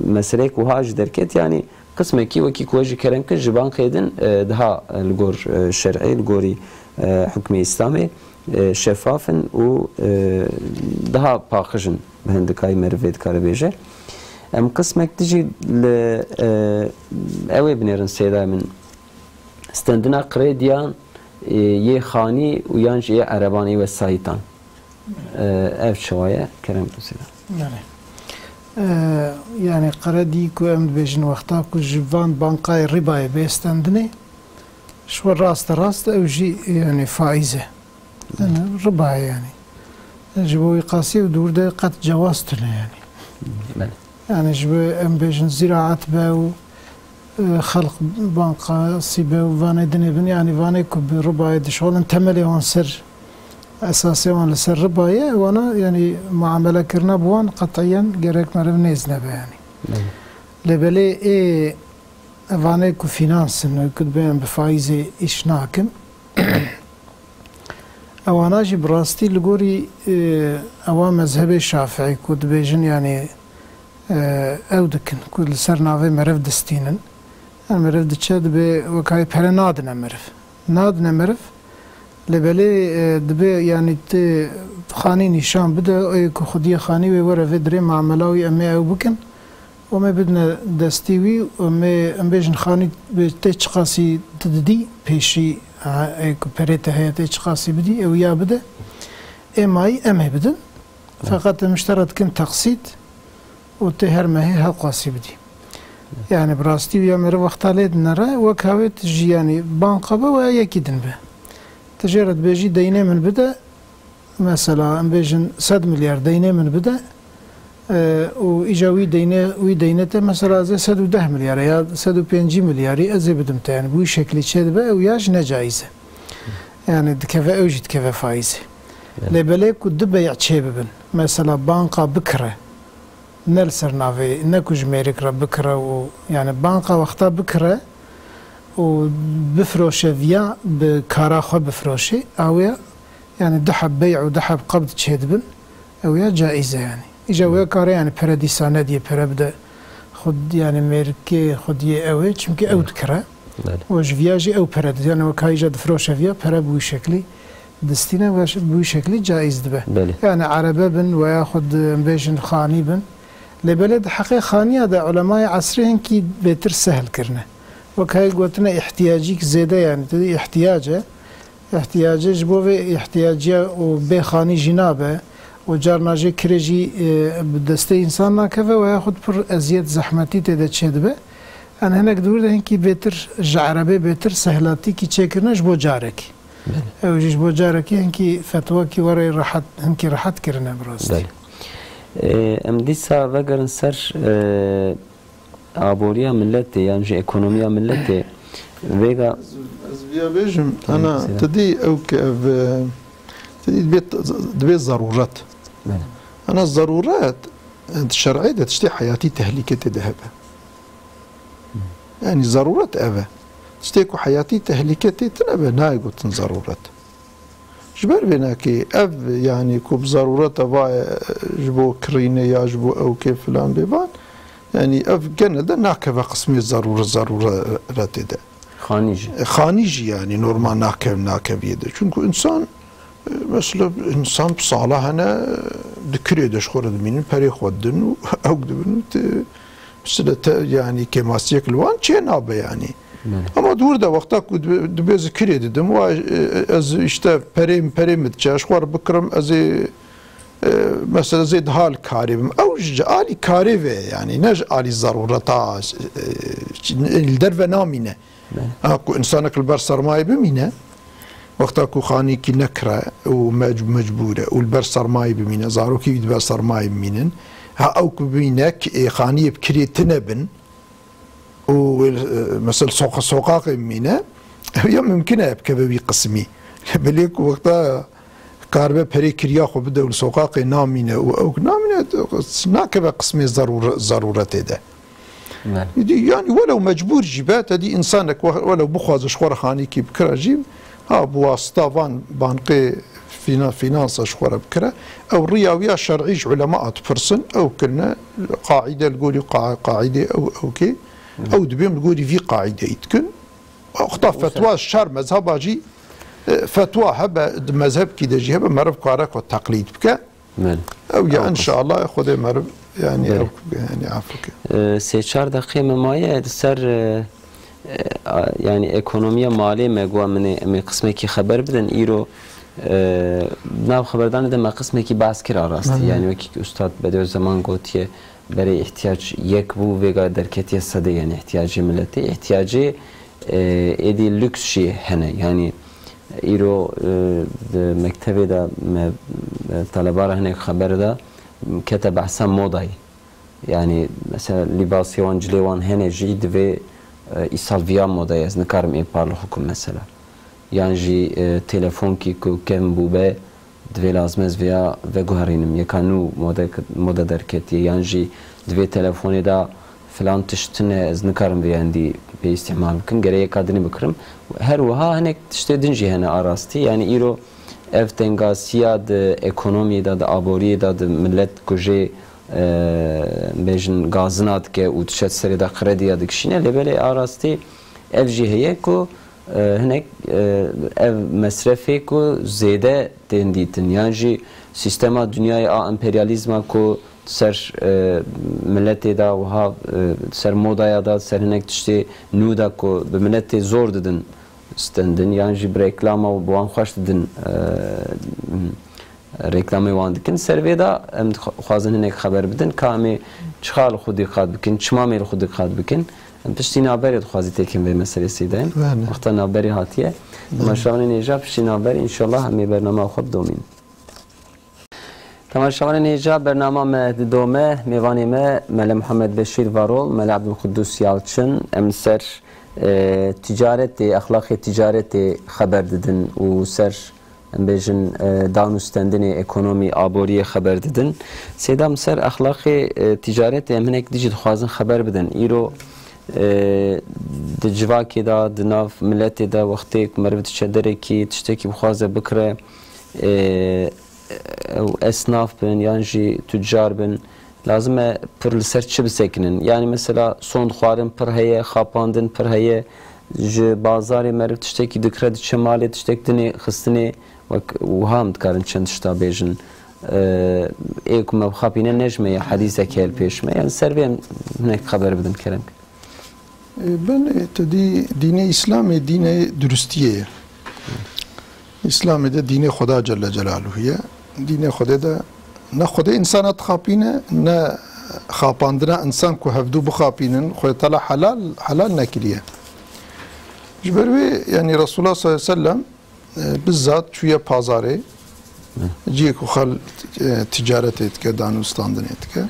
مسلك وهاج دركت يعني قسم كي وكي كوجي كرم كن جبان قيدن دها الجور الشرعي الجوري حكم اسلامي شفافن و دها باخجن بهندكاي مرفيد كاربيجه ام قسمك تجي ل اوي بنيرن سيدا من استندنا قريديان يه خاني ويانج يه عرباني وسايتان اف شويه كلام سيدا يعني قردي كو ام بيجن وقتا كو جبان بانقاي رباي بيستندني شو راست او جي يعني فائزه رباي يعني جبوي قاسي ودور ده قد جوازتنا يعني يعني جبو ام بيجن زراعه باو خلق بانقا سيباو فاني دنيبن يعني فاني كو برباي دشول انتملي وان سر اساسي وان لسر رباية وانا يعني معامله كرنا بوان قطعيا جريك مرب نيزنا يعني لبلي ايه فاني كو فينانس انه كنت بين بفايزه ايش ناكم او انا جي براستي لقوري او مذهبي الشافعي كنت بيجن يعني او دكن كل سر نافي مرف دستينن المرف دتشاد بوكاي بحر نادنا مرف لبلي دبي يعني خاني نشان بدا كو خديه خاني ورا فدري معاملاوي امي او بكن وما بدنا دستيوي وما امبيجن خاني بتش قاسي تددي بيشي ايكو بريتا هي تش قاسي بدي او يا بدا اماي امي بدن فقط مشترط كن تقسيط وتهر ما هي قاسي بدي يعني براستي ويا مر وقت عليد نرى وكاوت جياني بانقبه ويكيدن به تجارت بيجي دينه من بدا مثلا امبيجن 100 مليار دينه من بدا واجاوي دينه ويدينته مثلا زي 110 مليار يا 150 مليار ازي بدمت يعني بوي شكل شد بقى وياش نجايزه يعني دكفا اوجد كفا فايزه لبليك ودبيع تشيبن مثلا بانقا بكره نلسر نافي نكو جميرك بكره يعني بانقا وقتها بكره وبفروشه فيا بكاراخو بفروشه اويا يعني دحب بيع ودحب قبض تشيدبن اويا جائزه يعني اجا كار يعني برديسانه دي بربدا خد يعني ميركي خد يه اوي چمكي او دكره واش فياجي او برد يعني وكاي جد فروشه فيا برب بوي شكلي دستينه واش بوي شكلي جائز دبه يعني عربه بن وياخذ بيجن خاني بن لبلد حقيقة خانية دا علماء عصرين كي بيتر سهل كرنا وكاي قلتنا احتياجيك زيادة يعني تدي احتياجه جبوه احتياجيه وبي خاني جنابه وجارناجي كريجي بدستي انسان ناكفه وياخد بر ازياد زحمتي تدا تشدبه انا هناك دور ده هنكي بيتر جعربي بيتر سهلاتي كي تشكرنا جبو جارك او جبو جارك هنكي فتوى كي وري راحت هنكي راحت كرنا براستي ام دیسا وگرن سر آبوریا ملته يعني جي اكونوميا ملته ويغا از بيا بيجم انا تدي او تدي دبي ضرورات انا الضرورات الشرعيه تشتي حياتي تهلكه ذهبها يعني ضرورات ابا تشتيكو حياتي تهلكه تنبه نايغو ضرورات جبر بيناكي اف يعني كوب ضرورات ابا جبو كرينه يا جبو او كيف فلان بيبان يعني اف كندا ناكب قسمي ضرورات ده خانيجي يعني نورمال ناكب يده çünkü انسان مثلا انسان بصالح انا دكري دش خورد من بري خودن او دبن مثلا يعني كماسيك الوان çenabı yani ama durda وقتا دبي ذكري dedim و از işte perim çaşvar bıkırım az مثلا زي دهال كاريبم او جالي كاريفه يعني نج علي ضرورتا الدرب نامينه اكو انسانك البر سرماي بمينه وقتا كو خاني كي نكره ومجبوره والبر سرماي بمينه زاروكي بيدبر سرماي بمينن ها او بمينك خاني بكري تنبن ومثل سوقاق مينه هي ممكنه بكبي قسمي بليك وقتا كاربه بري كريا خو بده سوقاق نامينه او نامينه ناكبه قسمي ضرورته ده يعني ولو مجبور جبات دي انسانك ولو بخواز شخور خاني كي بكره جيب ها بواسطه بانقي فينانس شخور بكره او رياويه شرعي علماء فرسن او كنا قاعده نقول قاعده او كي او دبيم نقول في قاعده يتكن اخطا فتوى الشر مذهب اجي فتوى هبه مذهب كي دجي هبه مرب كارك والتقليد بك او يا ان شاء الله ياخذ مرب yani yani afuk. سێ دقیقه ممایه سر yani ekonomiye mali megwamene me kısmeki haber biden iro nav haberdan da me kısmeki baskir arastı yani vekik ustad bede zaman gotiye bere ihtiyaç yek bu vega derketiye sade yani ihtiyacı milleti ihtiyacı edi lüks şey hene yani iro mektebe da talebara hene haber da ketebe ahsan modayı yani mesela libası wan cilewan hene jid ve isal via modaya ez nikarim ê parli hukum mesela yan jî telefonkî ku kem bûbe divê lazim ez vêya veguherînim yeka nû moda derketiye yan jî divê telefonê da filan tiştine ez nikarim vê endî pê îstîmal bikim gerek yeka dinê bikirim her wiha hinek tiştê din jî hene arastî yani îro ev tengasiya di ekonomiyê da di aboriyê da di millet ku jê bejin gazına dike û tişet serê de krediya dikişîne lêbelê arastî ev jî heye ku hinek ev mesrefê ku zêde tên dîtin yan jî sîstema dünyayê a emperyalîzma ku ser milletê da wiha ser modaya da ser hinek tiştê nû da ku bi milletê zor didin stendin yan jî bi reklama bi wan xweş didin reklamê wan dikin ser vê da em dixwazin hinek xeber bidin ka em ê çixa li xwe dîqat bikin çi mamê li xwe dîqat bikin em piştî navberê dixwazî têkên vê meselê sêdayîn wexta navberê hatiye temaşavanên hêja piştî navberê înşallah em ê bername xwe bidomîn temaşavanên hêja bernama me didome mêvanê me mele Muhammed Beşîr Varol mele Abdulkudus Yalçın em ser ticaretê axlaqê ticaretê xeber didin û ser em bêjin danûstendinê ekonomî aboriyê xeber didin sêdam ser axlaqê ticaretê em hinek dijî dixwazin xeber bidin îro di civakê da di nav milletê da wextê ku meriv diçe derekî tiştekî bixwaze bikire ew esnaf bin yan jî tüccar bin lazim e pir li ser çi bisekinin yani mesela son xwarin pir heye xapandin pir heye ji bazarê meriv tiştekî dikire diçe malê tiştek dinê xistinê wiha em dikarin çend tişta bêjin ê ku me bixapîne nejmeye hedîsekê hel pêş me yani ser vê em hinek xeber bidin kerem ben dînê İslamê dînê durustiyê ye İslamê de dînê Xweda Celle Celaluhu ye dînê Xwedê de ne Xwedê insana dixapîne ne xapandina insan ku hevdû bixapînin Xwedê Teala helal nekiriye ji ber wê yani Resulullah sallallahu aleyhi ve sellem bizzat çûye pazarê ciyê ku xel ticaretê dike danûstandinê dike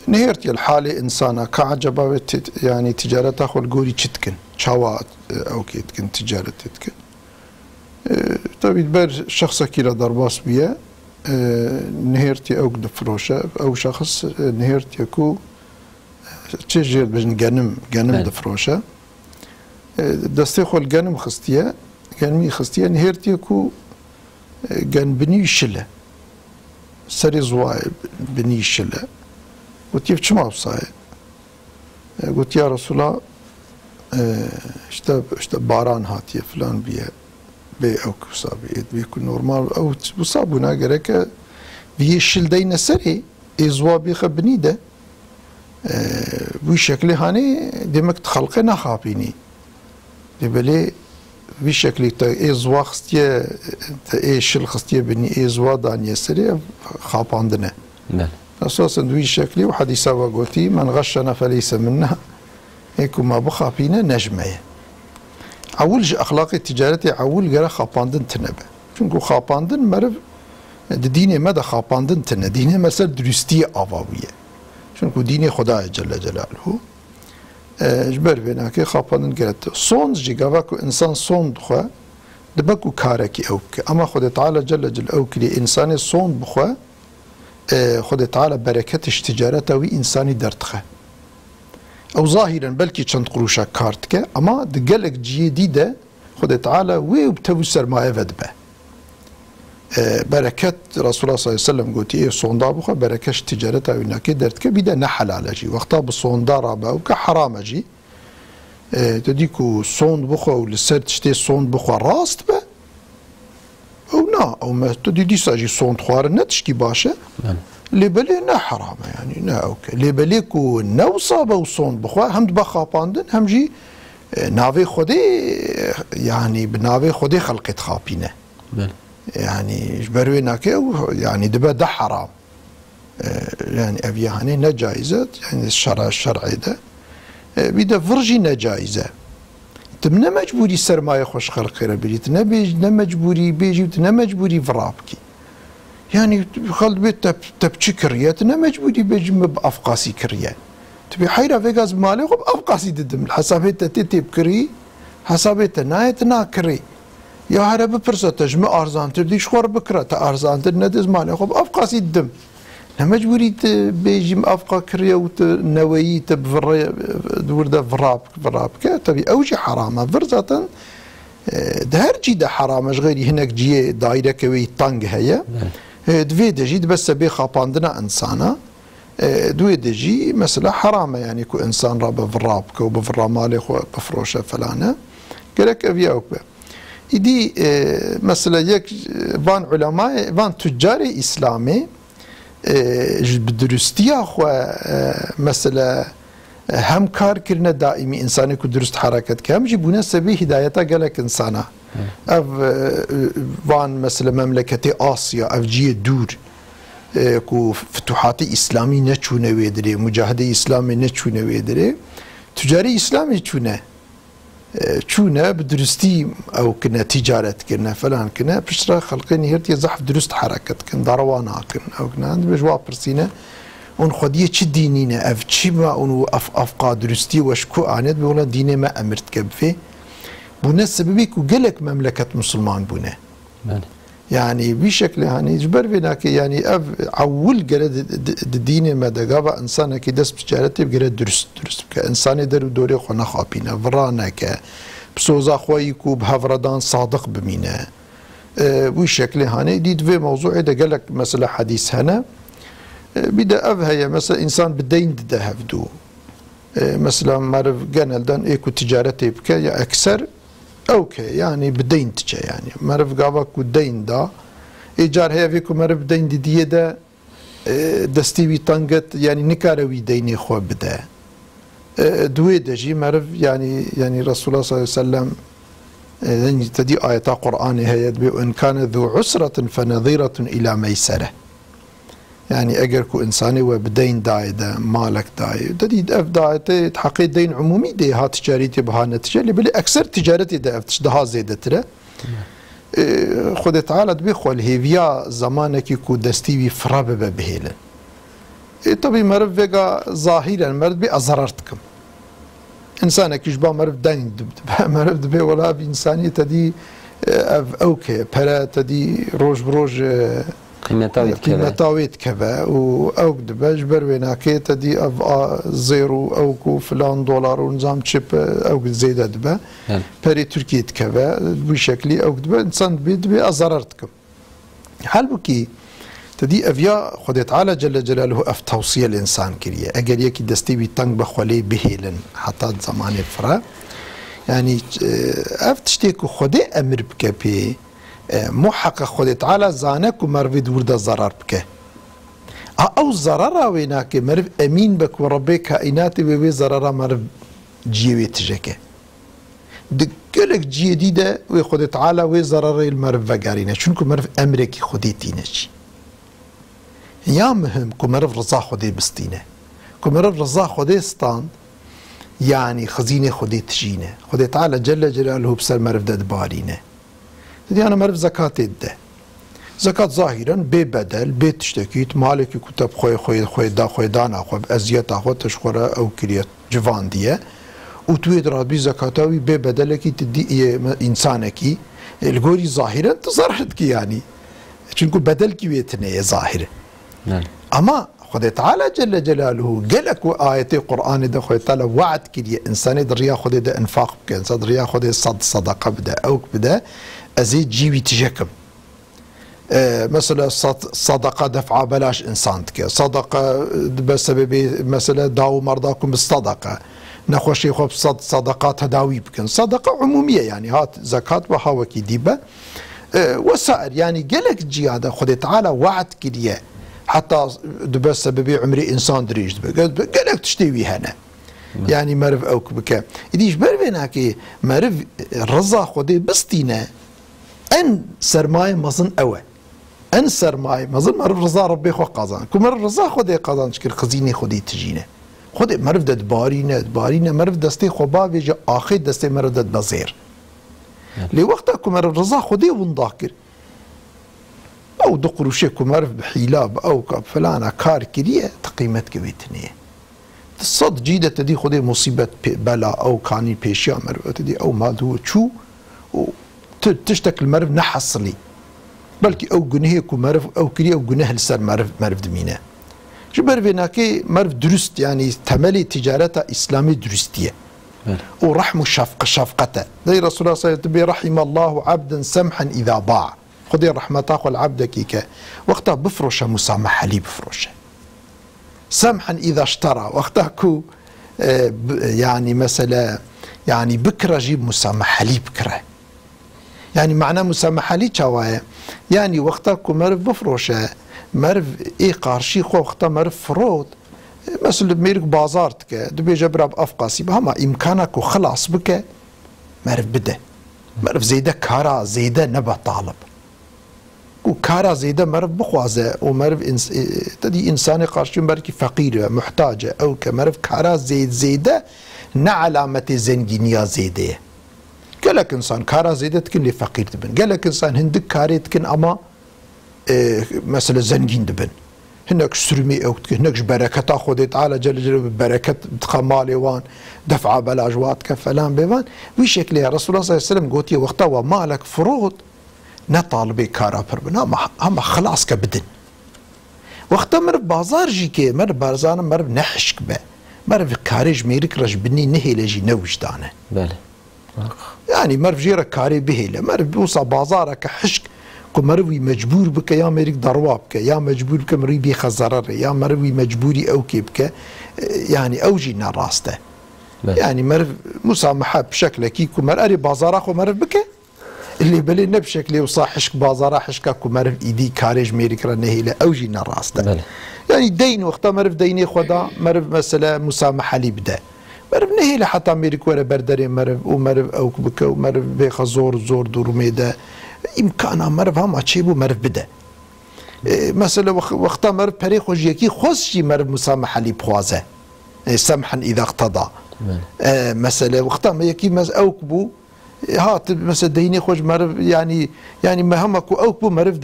nêhertiye li halê insana ka eceba wê yani ticareta xwe li gorî çi dikin çawa ew kê dikin ticaretê dikin tabii ber şexsekî re derbas bûye nêhertiye ew difiroşe ew şexs nêhertiye ku çi jê dibêjin genim difiroşe destê xwe li genim xistiye genimî xistiye nêhertiye ku genbinî şile serê ziwayê binî şile gotiye çima wisa ye gotiya Resulullah işte baran hatiye filan biye bê ew wisa bê ku normal ew wisa bûna gereke vî şildeyne serê ê ziwa bê xwe binî de wî şeklê hanê demek di xelqê naxapînî dêbelê vî şeklî te ê ziwa xistiye te ê şil xistiye binî ê ziwa daniye serê ev xapandin e esasen wî şeklî û hedîsa we gotî men geşena feleyse minna ê ku me bixapîne nejme ye ewil ji axlaqê ticaretê ewil gere xapandin tune be çünkü xapandin meriv di dînê me de xapandin tune dînê me ser durustiyê ava bûye çünkü dînê Xwedayê Celle Celaluhu ji ber vê nakê xapandin gerek son jî gava ku insan son dixwe dibe ku karekî ew bike ama Xwedê Teala Celle Celaluhu ew kiriye insanê son bixwe Xwedê Teala bereketê ji ticareta wî insanî derdixe ew zahiren belkî çend quruşa kar dike ama di gelek ciyê dî de Xwedê Teala wê bi tevî sermaye ve dibe bereket Resulullah sallallahu aleyhi ve sellem gotiye sonda bixwe bereket ji ticareta wî nakê derdike bî de ne helal e jî wexta bi sonda rabe ew ke heram e jî te dî ku sond bixwe û li ser tiştê sond bixwe rast be ew na ew me tu dî dîsa jî sond xwarin ne tiştî baş e لبلي نا حرامه يعني نا اوكي لبلي كو نوصاب وصون بخوا هم بخاباندن هم جي نافي خودي يعني بنافي خودي خلقت خابينه يعني جبروي ناكي يعني دبا ده حرام يعني ابي هاني نجايزه يعني الشرعي ده بيدا فرجي نجايزه تمنا مجبوري سرمايه خوش خلق خير بيجي تنا مجبوري بيجي تنا مجبوري فرابكي يعني خلد بيت تبكي كريه تنا مجبوري بيجي بافقاسي كريه تبي حيرة في غاز مالي خب افقاسي ددم حسابيت تتي بكري حسابيت نايت ناكري يا هرب برسه تجمع ارزان تردي شخور بكره تا ارزان ندز مالي خب افقاسي ددم مجبوري بيجي افقا كريه ونوي تبفر دورده فراب تبي اوجي حرامه فرزه دهرجي ده حرامش غيري هناك جي دايره كوي طنج هي دوي دجي بس بي خاباندنا انسانه دوي دجي مثلا حرامه يعني كو انسان راب فراب كو بفرا مالي خو بفروشه فلانه قالك ابي اوكبه يدي مثلا يك فان علماء فان تجاري اسلامي بدرستيا خو مثلا هم کار کرنه دائمی انسانی کو درست حرکت که هم جبونه سبی هدایتا گلک انسانا اف وان مثلا مملکت آسیا اف جی دور کو فتوحات اسلامی نچونه ویدره مجاهده اسلامی نچونه ویدره تجاری اسلامی چونه بدرستی او کنه تجارت کنه فلان کنه پشترا خلقین هرتی زحف درست حرکت کن داروانا کن او کنه بجواب پرسینه اون خودیه چی دینینه اف چی ما اون افقا درستی وشکو آنید بولا دینه ما امرت کبفه بونه سببی که گلک مملکت مسلمان بونه يعني بشكل يعني جبر بنا كي يعني عول جرد ديني ما دقابا انسان كي دس بتجارتي بجرد درست كانسان در دوري خنا خابينا فرانا ك بسوزا خويكو بهفردان صادق بمينا بشكل هاني دي في موضوع ده قالك مثلا حديث هنا بدا هي مثلا انسان بالدين ده هفدو مثلا معرف جنالدان ايكو تجارتي بكا اكثر اوكي يعني بدين تجا يعني معرف قابك ودين دا ايجار هي فيكو معرف دين دي ده دستيوي طنقت يعني نكاروي ديني خو بدا دوي دجي معرف يعني رسول الله صلى الله عليه وسلم يعني تدي آيات قرآن هي وإن كان ذو عسرة فنظيرة إلى ميسرة يعني اگر کو انساني وبدين داي ده مالك داي دديد اف داي تحقيق دين عمومي دي ها تجاريتي بها نتيجه اللي بلي اكثر تجارتي ده افتش ده زياده ترى خد تعالى بيخو الهيفيا زمانك كو دستي فراب بهيل طبي مرف فيغا ظاهرا مرد بي ازررتكم انسانك يشبه مرف دين مرف دبي ولا بانسانيه تدي اوكي برا تدي روج بروج قيمتاويت كذا او دباج برويناكي تدي زيرو او كو فلان دولار ونظام تشيب او زياده دبا بري تركيا كذا بشكل او دبا انسان بي ازررتكم حلبكي تدي افيا خد تعالى جل جلاله اف توصيه الانسان كريه اجل يكي دستي بيتنق بخولي بهيلن حتى زمان الفرا يعني اف تشتيكو خدي امر بكبي محقق خود تعالى زانك ومرفيد ورد ضرر بك او ضرر ويناك مرف امين بك وربي كائنات وي ضرر مرف جيوي تجك دكلك جي ديده وي خود تعالى وي ضرر المرف وغارينا شنكو مرف امريكي خديتينش يا مهم كو مرف رضا خدي بستينه كو مرف رضا خدي ستان يعني خزينه خدي تجينه خود تعالى جل جلاله بسر مرف دد بارينه دي أنا مرف زكاة ده زكاة ظاهرا ببدل بتشتكيت مالك كتب خوي دانا خو بأزيات خو تشخورة أو كريت جوان ديه وتويد رابي زكاتاوي ببدلك تدي إنسانك الجوري ظاهرا تظهرتك يعني شنكو بدلك ويتني ظاهرا أما خد تعالى جل جلاله قالك آية القرآن ده خد تعالى وعد كريه إنسان دريا خد ده إنفاق بك إنسان دريا خد صدقة بده أو بده أزيد جيبي تجكم مثلا صدقة دفعة بلاش إنسان تك صدقة بسبب مثلا داو مرضاكم بالصدقة نخوشي خب صدقات هداوي بكن صدقة عمومية يعني هات زكاة وهاوكي ديبة وسائر يعني قالك جيادة خد تعالى وعد كريه حتى دبس سببي عمري انسان دريج قالك تشتوي هنا يعني مرف اوك بك يديش بربناكي مرف رضا خدي بستينا ان سرماي مظن اوه ان سرماي مظن مرف رضا ربي خو قازان كو مرف رضا خدي قازان شكل خزيني خدي تجينا خدي مرف دد بارينا مرف دستي خبا بيجي اخر دستي مرف دد بزير لي وقتها كو مرف رضا خدي ونضاكر او دقروشي كو مرف بحيلاب او فلانه كار كريه تقيمتك بيتنيه الصد جيدة تدي خدي مصيبة بلا أو كاني بيشيا مرف تدي أو ما دو شو تشتكي المرف نحصلي بلكي أو جنيه كو مرف أو كريه أو جنيه لسر مرف دمينه شو مرفيناكي مرف درست يعني تملي تجارته إسلامي درستية ورحم شفقته زي رسول الله صلى الله عليه وسلم رحم الله عبدا سمحا إذا باع خدي رحمته والعبد كيكا وقتها بفرشه مسامحة لي بفرشه سمحا إذا اشترى وقتها كو يعني مثلا يعني بكرة جيب مسامحة لي بكرة يعني معناه مسامحة لي شواية يعني وقتها كو مرف بفروشة مرف إيه قارشي خو وقتها مرف فرود مثلا ميرك بازارتك دبي جبرة بأفقاسي بهما إمكانك وخلاص بك مرف بده مرف زيدا كارا زيدا نبا طالب وكارا زيدا مرف بخوازه ومرف تدي انساني قارشي مركي فقيره محتاجه او كمرف كارا زيدا نعلامه زنجينيا زيده قالك انسان كارا زيدا تكن لي فقير تبن قالك انسان هندك كاري تكن اما مثلا زنجين تبن هناك سرمي او هناك بركه خذ تعالى جل جلاله بركه تقمالي وان دفعه بلا اجوات كفلان بيبان وشكل يا رسول الله صلى الله عليه وسلم قلت وقتها ومالك فروض نطالبي كارا فربنا هم خلاص كبدن وقتا مرف بازار جيكي مرف بازار مرف نحشك به مرف كاريج ميرك رج بني نهي لجي نوجدانه بله يعني مرف جيرك كاري بهيله مرف بوصا بازارك حشك كو مروي مجبور بك يا ميرك ضروابك يا مجبور بك مري بي خزرر يا مروي مجبوري او كيبك يعني اوجي نراسته يعني مرف مسامحه بشكل كيكو مراري بازار اخو مرف بك اللي بلي نبشكلي وصاحشك بازارا حشكاك ومرف ايدي كاريج ميرك رنهيله اوجي نراسته يعني دين وقتا مرف ديني خدا مرف مثلا مسامحه لي بدا مرف نهيله حتى ميرك ولا بردري مرف ومرف او بك ومرف بيخ زور دور ميدا امكانه مرف هم اتشيبو مرف بدا مثلا وقتا مرف بري خوجيكي خوشي مرف مسامحه لي بخوازه سمحا اذا اقتضى مثلا وقتا ما يكي مز اوكبو هات مثلا ديني خوش مرف يعني ما همك اوكبو مرف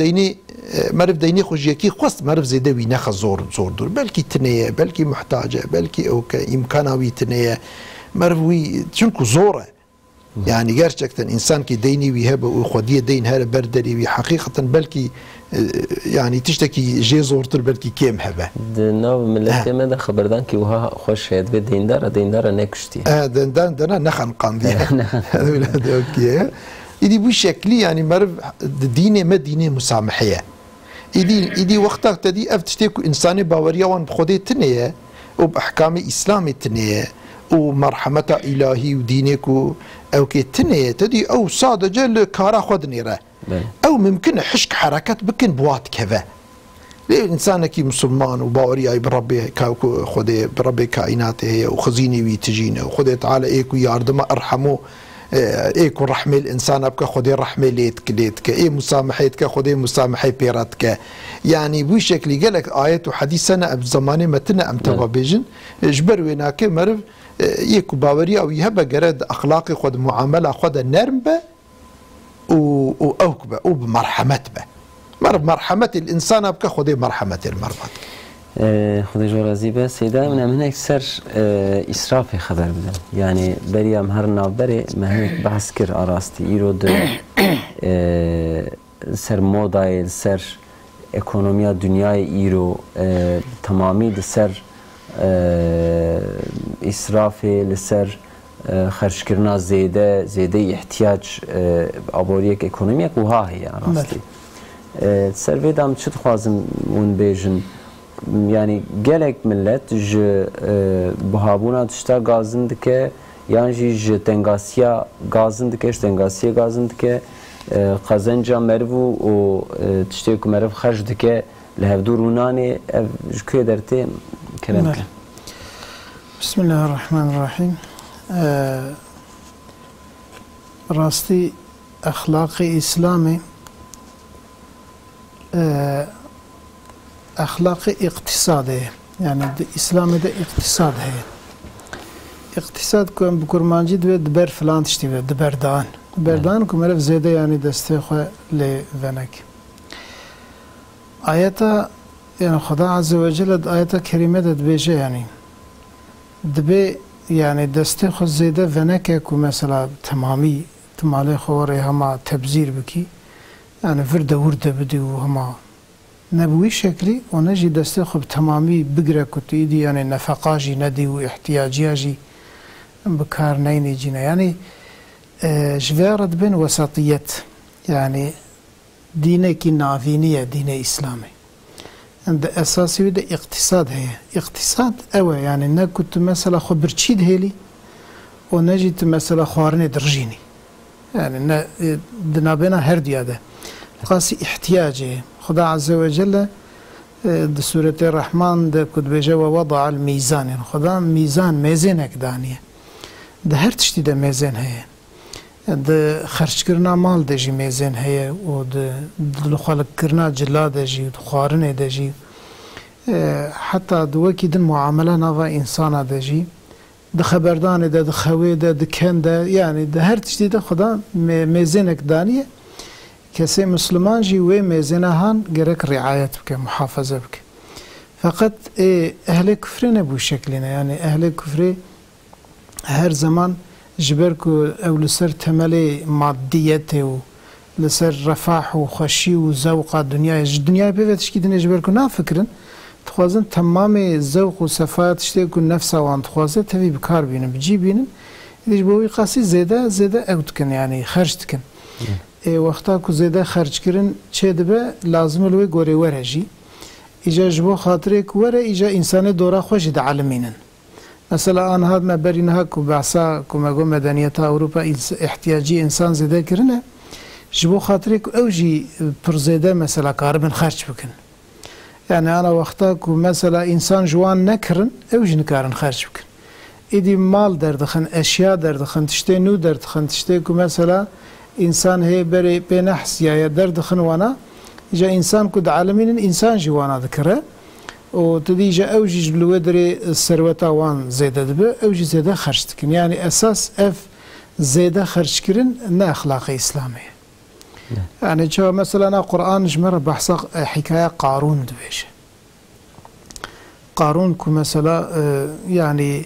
ديني خوش يكي خوست مرف زيده وينخ زور دور بلكي تنيه بلكي محتاجه بلكي اوك امكاناوي تنيه مرف وي چونكو زوره يعني gerçekten انسان كي ديني ويهبه وخديه دين هذا بردري حقيقه بلكي يعني تشتكي جي زورتر بلكي كيم هبه ناو ملت ما خبردان كي وها خوش هاد ديندار نكشتي ديندار نخن قاندي اولاد اوكي يدي بشكل يعني مرف ديني ما ديني مسامحيه يدي وقتها تدي افتشتكو انساني باوريه وان بخدي تنيه وباحكام اسلامي تنيه ومرحمه الهي ودينك او كي تنيه تدي او صادجه لكارا خد نيره او ممكن حشك حركات بكن بوات كذا الانسان كي مسلمان وباوري بربي خدي بربي كائناته وخزيني ويتجينا وخدي تعالى ايكو ياردم ارحمه ايكو رحمه الانسان ابك خدي رحمه ليتك اي مسامحتك خدي مسامحه بيرتك يعني بشكل قالك ايات وحديث سنه بزمانه متنا ام تبا بيجن اجبر ويناك مرف يكو باوري او يهبه جرد اخلاقي خد معامله خد نرم به واوكبه وبمرحمه به مرحمه الانسان ابك خدي مرحمه المربط خدي جورازي بس سيدا من هناك سر اسراف خبر بدن يعني بريام هر نابري ما هيك بحث كر اراستي يرود سر مودايل سر ايكونوميا دنياي ايرو تمامي سر اسراف لسر خرجكرنا زيده احتياج ابوريك ايكونوميك وها هي راستي سر دام چت خوازم اون بیژن yani gelek millet ji buhabûna tişta gazin dike yan jî ji tengasiya gazin dike ji tengasiya gazin dike qazenca merv û tiştê ku merv xerj dike لهفدور وناني شكو درتي كلامك. بسم الله الرحمن الرحيم. راستي أخلاقي إسلامي أخلاقي اقتصادي، يعني إسلامي ده اقتصاد هي. اقتصاد كم بكرمانجي دبر فلان تشتي دبردان بردان كمرف زيادة يعني دستخو لفنك. آياتا يعني خدا عز وجل آياتا كريمة دبيجة يعني دبي يعني دستخو زيادة فنك كمثلا تمامي تمالي خواري هما تبزير بكي يعني فرد ورد بدي وهما نبوي شكلي ونجي دستخو بتمامي بقرا كتيدي يعني نفقاجي ندي واحتياجياجي بكار نيني جينا يعني جفارة بين وسطية يعني دينك نافينية دين إسلامي عند أساسي وده اقتصاد هي اقتصاد أوى يعني أنا كنت مثلا خبرتشيد هيلي ونجيت مثلا خوارني درجيني يعني دنابنا هردي هذا قاسي احتياجه خدا عز وجل سورة الرحمن ده كنت بيجا ووضع الميزان يعني خدا ميزان ميزانك دانية ده هر تشتي ده ميزان هي ده خرج کرنا مال دجی میزن هی و ده خالق کرنا جلا دجی و خارنه دجی حتی دوکی دن معامله نوا انسان دجی ده خبردان ده خوی ده کن ده يعني ده هر تشتی ده خدا میزنک دانیه کسی مسلمان جی و میزنه هان گرک رعایت بک محافظه بک فقط اهل کفر نبو شکلنا يعني اهل کفر هر زمان جبركو او لسر تملي ماديته و لسر رفاح و خشي و ذوق الدنيا بيفتش كده جبركو نافكرن تخوازن تمام ذوق و صفات تشتكو نفسه وان تخوازه تبي بكار بينن بجي بينن ايش بوي قاسي زياده اوتكن يعني خرجتكن وقتا كو زياده خرج كرن چه دبه لازم لوي غوري ورجي اجا جبو خاطرك ورا اجا انسان دورا خوش د عالمينن مثلا أنا هذا ما برينها كبعصا كما قوم مدنية أوروبا احتياجي إنسان زيادة كرنا جبو خاطرك أوجي برزيدة مثلا كاربن خرج بكن يعني أنا وقتها مثلا إنسان جوان نكرن أوجي نكارن خرج بكن إدي مال دردخن أشياء دردخن تشتي نو دردخن تشتي مثلا إنسان هي بري بنحس يا دردخن وانا إجا إنسان كود عالمين إنسان جوانا ذكره وتديجا أوجي جبلو دري الثروة وان زيادة دبا أوجي زيادة خرج تكن يعني أساس زيادة خرج كرن نا أخلاق إسلامية يعني شو مثلا قرآن جمرة بحث حكاية قارون دبيش قارون كو مثلا يعني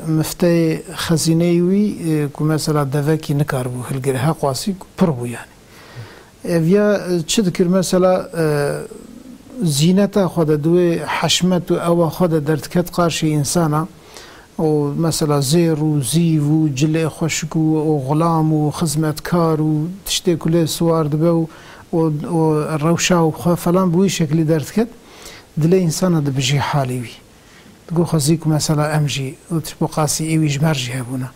مفتي خزينيوي كو مثلا دفاكي نكاربو هالقرها قواسي بربو يعني فيا تشذكر مثلا زينته خود دوی حشمت او خود درتکت قارشی انسانا و مثلا زیر و زیو و جل خشک و غلام و خدمتکار و تشتی کلی سوار دبه و روشا و فلان بوی شکلی درتکت دل انسان ده بجی حالی وی تقول خزيك مثلا امجي وتبقى قاسي ايويج مرجي هبونا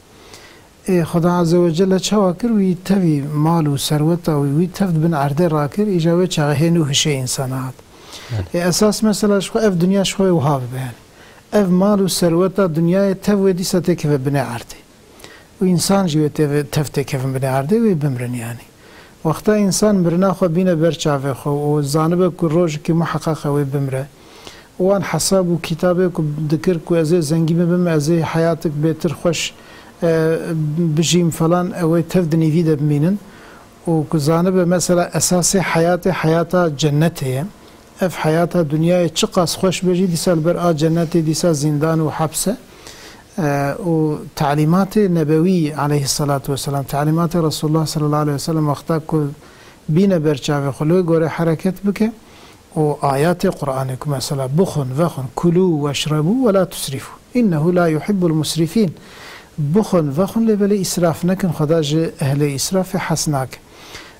خدا عز وجل شواكر ويتفي مال وثروته ويتفد بن عرضه راكر اجاوه شغهنو هشي انسانات اساس مثلا شو اف دنيا شوي وهاب يعني اف مال وثروته دنيا تفوي دي ستك بن عرضه وانسان جي تفتك بن عرضه وبمرن يعني وقتا انسان مرنا خو بينا برچاوه خو وزانبه كو روج كي محقق وبمره وان حساب وكتابك ذكر كو ازي زنگي بم ازي حياتك بيتر خوش بجيم فلان او تفدني فيدا بمينن وكزانبه مثلا اساسي حياته جنته اف حياته دنيا تشقاس خوش بجي دي سال بر جنته دي سال زندان وحبسه وتعليمات النبوي عليه الصلاة والسلام تعليمات رسول الله صلى الله عليه وسلم وقتا كو بينا برچاوه خلوه غوري حركت بك وآيات القرآن مثلا بخن وخن كلوا واشربوا ولا تسرفوا إنه لا يحب المسرفين بخن وخن لبلي إسراف نكن خداج أهل إسراف حسناك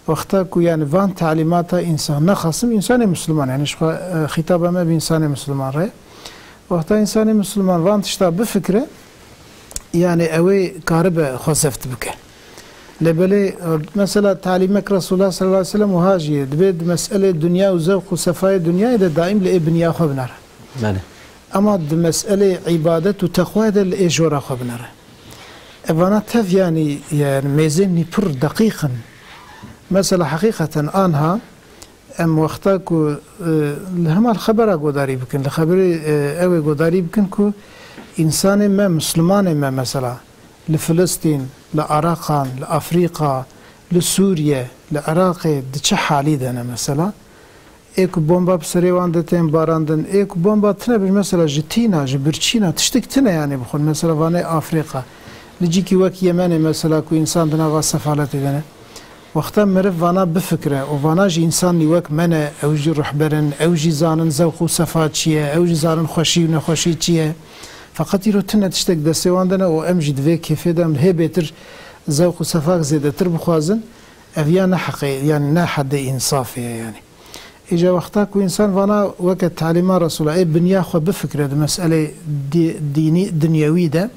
وقتا كو يعني فان تعليمات إنسان نخصم إنسان مسلمان يعني خطابه ما بإنسان مسلمان رأي وقتا إنسان مسلمان فان تشتا بفكره يعني اوي كاربه خسفت بك لبلي مثلا تعليمك رسول الله صلى الله عليه وسلم وهاجي دبيد مسألة دنيا وزوق وصفايا دنيا إذا دائم لابن يا خبنر أما مسألة عبادة وتقوى إذا لإجورا خبنر أنا تف يعني ميزني بر دقيقا مثلا حقيقة أنها أم وقتك لهم الخبر قداري بكن الخبر أوي قداري بكن كو إنسان ما مسلمان ما مثلا لفلسطين لعراق لأفريقيا لسوريا لعراق دچه حالي دنا مثلا ايكو بومبا بسريوان دتين باراندن ايكو بومبا تنبج مثلا جتينا جبرتشينا تشتكتنا يعني بخل مثلا فاني افريقيا لجيكي وك يماني مثلا كو انسان دنا غصفالات دنا وقتا مرف فانا بفكره وفانا جي انسان وك منا او جي رحبرن او جي زانن ذوق وصفات چيه او جي زانن خوشي ونخوشي چيه فقط يرو تنه تشتك دستوان دنا و امجد في كيف دم هي بيتر ذوق وصفاق زيادة تر بخوازن افيانا حقيقي يعني نا حد انصافي يعني اجا وقتاك وانسان فانا وقت تعليمات رسول الله بنيا خو بفكره مساله ديني دنيوي ده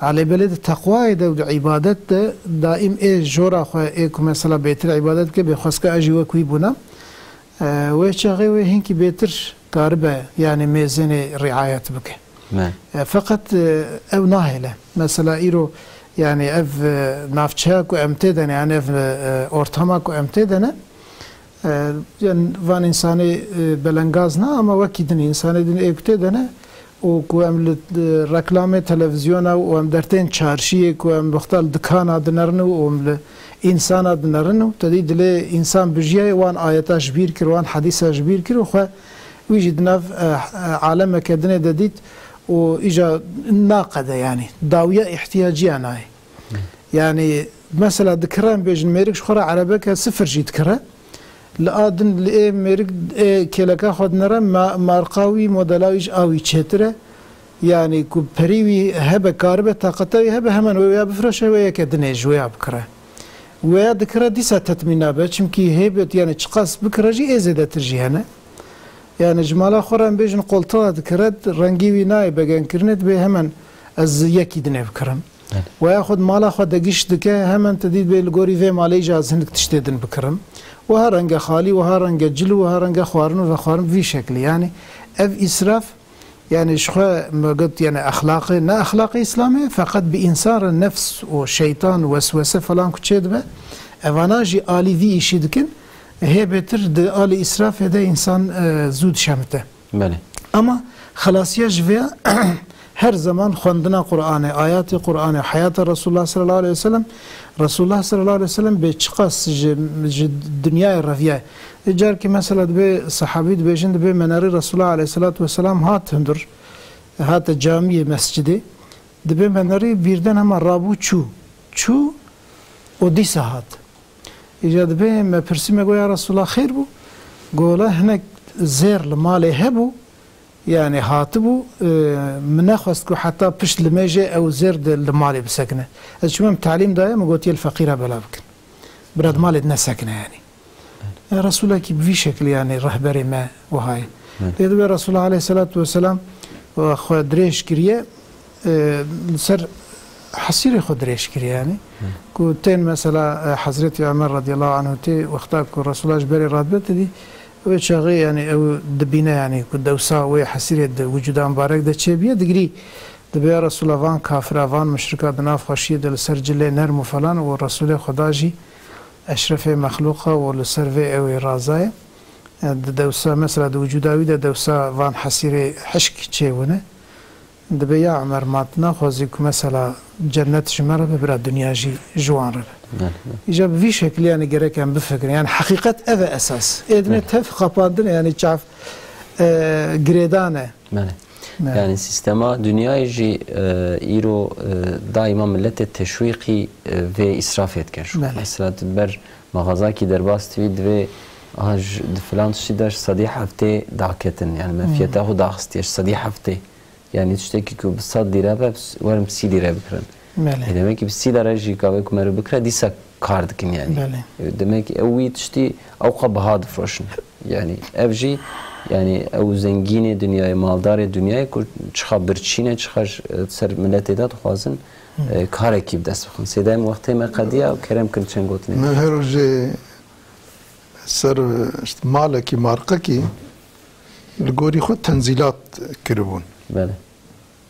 على بلد التقوى ده وعبادت ده دائم ايه جورا خو ايه مثلا بيتر عبادت كه بخسك اجي وكوي بنا وشغي وهنكي بيتر قاربه يعني ميزان رعايه بك فقط او ناهله مثلا ايرو يعني اف نافشاك وامتدن يعني اف اورتماك وامتدن يعني فان انساني بلنغازنا اما وكيدن انساني دن ابتدن وكو ام ركلامه تلفزيون او ام درتين چارشي كو ام بختال دكان دنرنو وام انسان دنرنو تديد له انسان بجيه وان اياتاش بير كروان حديثاش بير كرو خو ويجدنا عالم كدنه دديت وإجا ناقدة يعني داوية احتياجية ناي يعني مثلا ذكران بيجن ميرك شخرا عربك صفر جي ذكرى لآدن لإيه ميرك كيلكا خود نرى مارقاوي مودلاويش آوي چترة يعني كو بريوي هبه كاربه طاقتاوي هبه همان ويا بفرشه ويا كدنيج ويا بكره ويا ذكرى ديسا تتمينا به چمكي هيبت يعني چقاس بكره جي ازيده ترجي هنا يعني جمالا خوران بيجن قلطات كرد رنگي ويناي بگن كرنت به همان از يكي دنه بكرم وياخد مالا خود دقيش دكه همان تديد به الگوري في مالي جاز هنك تشتدن بكرم وها رنگ خالي وها رنگ جلو وها رنگ خوارن وخوارن في شكل يعني اف اسراف يعني شخوا ما قلت يعني اخلاقي نا اخلاقي اسلامي فقط بانسان النفس وشيطان وسوسه فلان كتشد به افاناجي الي في يشدكن هي بتر آل إسراف هذا إنسان زود شمته. بله. أما خلاص يجوا هر زمان خواندنا قرآن آيات قرآن حياة رسول الله صلى الله عليه وسلم رسول الله صلى الله عليه وسلم بتشخص الدنيا الرفيعة. جار كي مثلا به صحابي بيجند به منار رسول الله عليه الصلاة والسلام هات هندر هات جامع مسجد دبه مناري بيردن هم رابو چو وديسه هات. إجاد به ما برسمه يا رسول الله خير بو قوله هناك زير لماله هبو يعني هاتبو مناخذكو حتى بش لماجي أو زير لماله بسكنه الشمام تعليم دايا ما قلت الفقيرة بلا بكن براد مالي نسكنه يعني رسول الله كي بفي شكل يعني رهبري ما وهاي إذا رسول الله عليه الصلاة والسلام وأخو دريش كريه سر حصير خود ريش كري يعني كوتين مثلا حضرت عمر رضي الله عنه تي وقتها الرسول الله جبري راتبت دي وشغي يعني او دبينا يعني كدوسا وحصير وجودان مبارك ده تشبيه دغري دبي رسول الله وان كافر وان مشركات ناف خشيه دل سرجله نرم فلان والرسول خداجي اشرف مخلوقه والسرفي او رازاي دوسا مثلا وجوداوي ده دوسا وان حصير حشك تشيونه دبي يا عمر ماتنا خوزيك مثلا جنة شمارة ببرا دنيا جي جوان رب إجاب في شكل يعني جريك عم بفكر يعني حقيقة أذا أساس إذن تفق قاندن يعني تعرف جريدانة يعني سيستما دنيا جي إيرو دائما ملت التشويقي في إسرافات كنشو مثلا تبر مغازاكي درباس تفيد في هاج فلان شيداش صديح هفته داكتن يعني ما فيته داخستيش صديح هفته يعني تشتكي كو بصد ليره ورم 30 ليره بكرن demek ki bir 30 lira jî kavê ku me re bikire dîsa kar dikin yani demek ki ew wî tiştî ew xwe biha difroşin yani ev jî yani ew zengînê dunyayê maldarê dunyayê ku çixa birçîne çixa ser milletê de dixwazin کارێکی بدەست بخۆن سێدایم وەختەی مە قەدیە و کەرەم کرد چەند گوتنێ من هەروژێ سەر مالێکی مارقەکی لە گۆری خۆ تەنزیلات کردبوون بەێ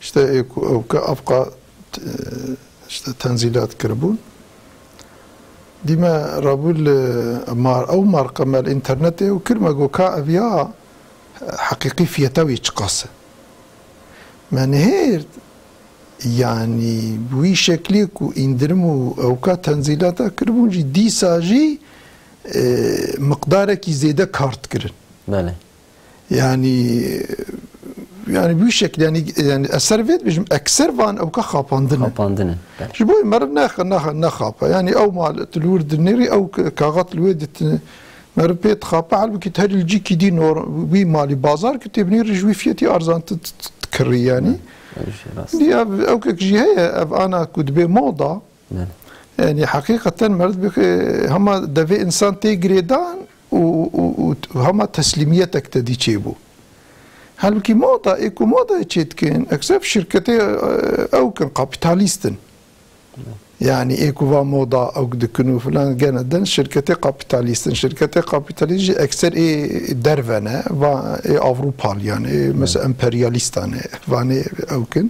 شتە ئەو کە ئەفقا شتە تەنزیلات کردبوون دیمە ڕابوو ئەو مارقەمە لە ئینتەرنێتێ و کردمە گۆکا ئەڤیا حەقیقی فیەتەوی چ قاسە منهێرد یعنی بووی شەکلێک و ئیندرم و ئەوکا تەنزیلاتە کردبوونجی دیساژی مقدارێکی زێدە کارتکردن بەێ yani bu şekil yani eser ved bizim ekser van evka xapandın. Ji boy mer ne xapa yani ev mal tulur dineri ev kağıt lwedet mer pet xapa halbuki tercih ki din bir mali bazar ki tebni rejvi fiyati arzan tkri yani. Diye ev ki jihaya ev ana kudbe moda. Yani hakikaten mer hama deve insan tegredan و هما تسليميتك تدي تشيبو هلكي موضة ايكو موضة تشيتكن اكسب شركتي او كان كابيتاليستن يعني ايكو فا موضة او دكنو فلان جندن شركتي كابيتاليست اكثر اي درفنا و اي اوروبال يعني مثلا امبرياليستان فاني او كن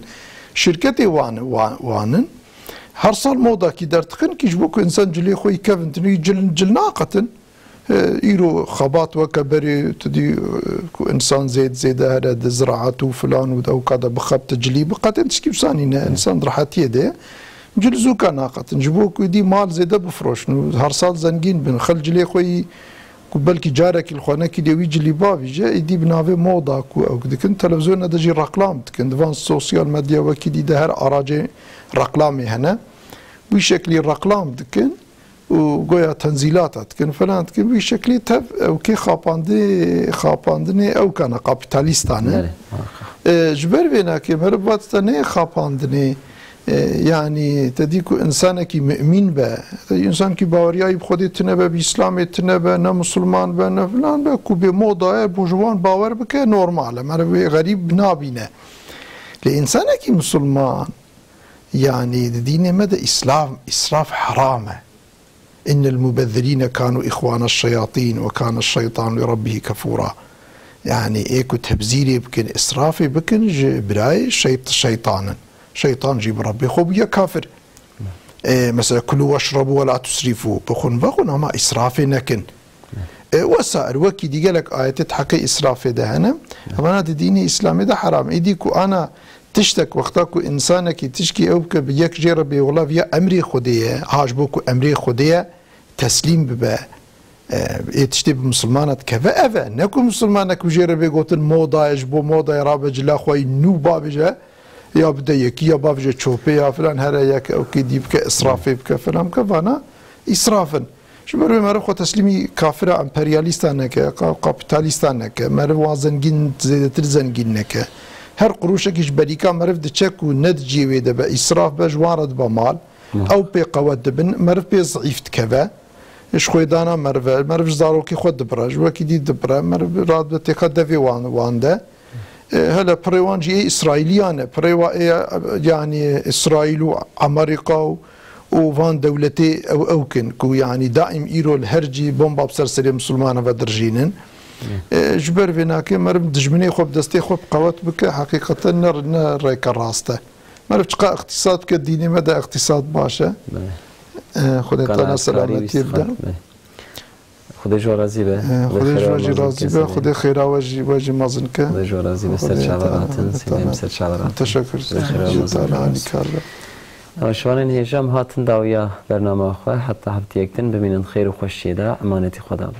شركتي وانن هر صار موضة كي درتخن كيجبوك انسان جلي خوي كافنتني جلناقتن إيرو خبات وكبري تدي إنسان زيد هذا زراعة وفلان أو كذا بخب تجليب قد أنت كيف صانينا إنسان راحتيه ده جلزو كناقة نجيبوك ودي مال زيد بفروش هرصال زنجين بن خل جلي خوي بلكي جارك الخوانة كي دي ويجلي بابي جا يدي بنافي موضة أو كده كنت تلفزيون هذا جي رقلام كنت فان السوسيال ميديا وكي دي ده هر أراجي رقلامي هنا بشكل رقلام دكن وقويا تنزيلاتات كن فلان كن بشكل تب او كي خاباندني او كان كابيتاليستان جبر بينا كي مربات تاني خاباندني يعني تديكو انسان كي مؤمن به انسان كي باورياي بخودي تنبه باسلام تنبه نا مسلمان به نا فلان به كو بموضه بوجوان باور بك نورمال مربي غريب نابينه لانسان كي مسلمان يعني دين مدى اسراف حرامه إن المبذرين كانوا إخوان الشياطين وكان الشيطان لربه كفورا يعني إيكو تبذيري بكن إسرافي بكن براي شيطان جيب ربي خوب يا كافر مثلا كلوا واشربوا ولا تسرفوا بخون أما إسرافي نكن وسائر وكي دي قالك آية تحكي إسرافي ده هنا أما ديني إسلامي ده حرام إيديكو أنا تشتك وقتاكو إنسانك تشكي أوك بيك جربي والله فيا أمري خديه عاجبوكو أمري خديه تسليم ببا تشتي بمسلمانات كفا أفا نكو مسلمانك وجربي قوتن موضة يجبو موضة يرابج لا خوي نو بابجا يا بدا يكي يا بابجا تشوبي يا فلان هرا ياك أوكي دي بك إسرافي بك فلان كفانا إسرافا شبرو مرخو تسليمي كافرة امبرياليستانك كابيتاليستانك مروا زنجين زيدتر زنجينك هر قروشك جبريكا مرف دچك و ندجي ويدا با اسراف با جوارد با مال او بي قواد دبن مرف بي ضعيف تكفا اش خويدانا مرف زاروكي خود دبراج وكي دي دبرا مرف راد بتيخا دفي واندا هلا بريوان جي اسرائيليان بريوا يعني اسرائيل وامريكا وفان دولتي او كن كو يعني دائم ايرو الهرجي بومبا بسرسري مسلمان ودرجينن جبر فيناكي مرم دجمني خوب دستي خوب قوات بك حقيقة نريك الراسته مرف تقا اقتصاد كديني مدى اقتصاد باشا خديتنا سلامتي يبدا خدي جو رازي به خدي جو رازي به خدي خيرا واجي مازنك خدي جو رازي به سر شعراتن سلام سر شعرات تشكر تعالى عليك شوانن هجام هاتن داويا برنامه خو حتى هفتيكتن بمن خير وخوش دا امانتي خدا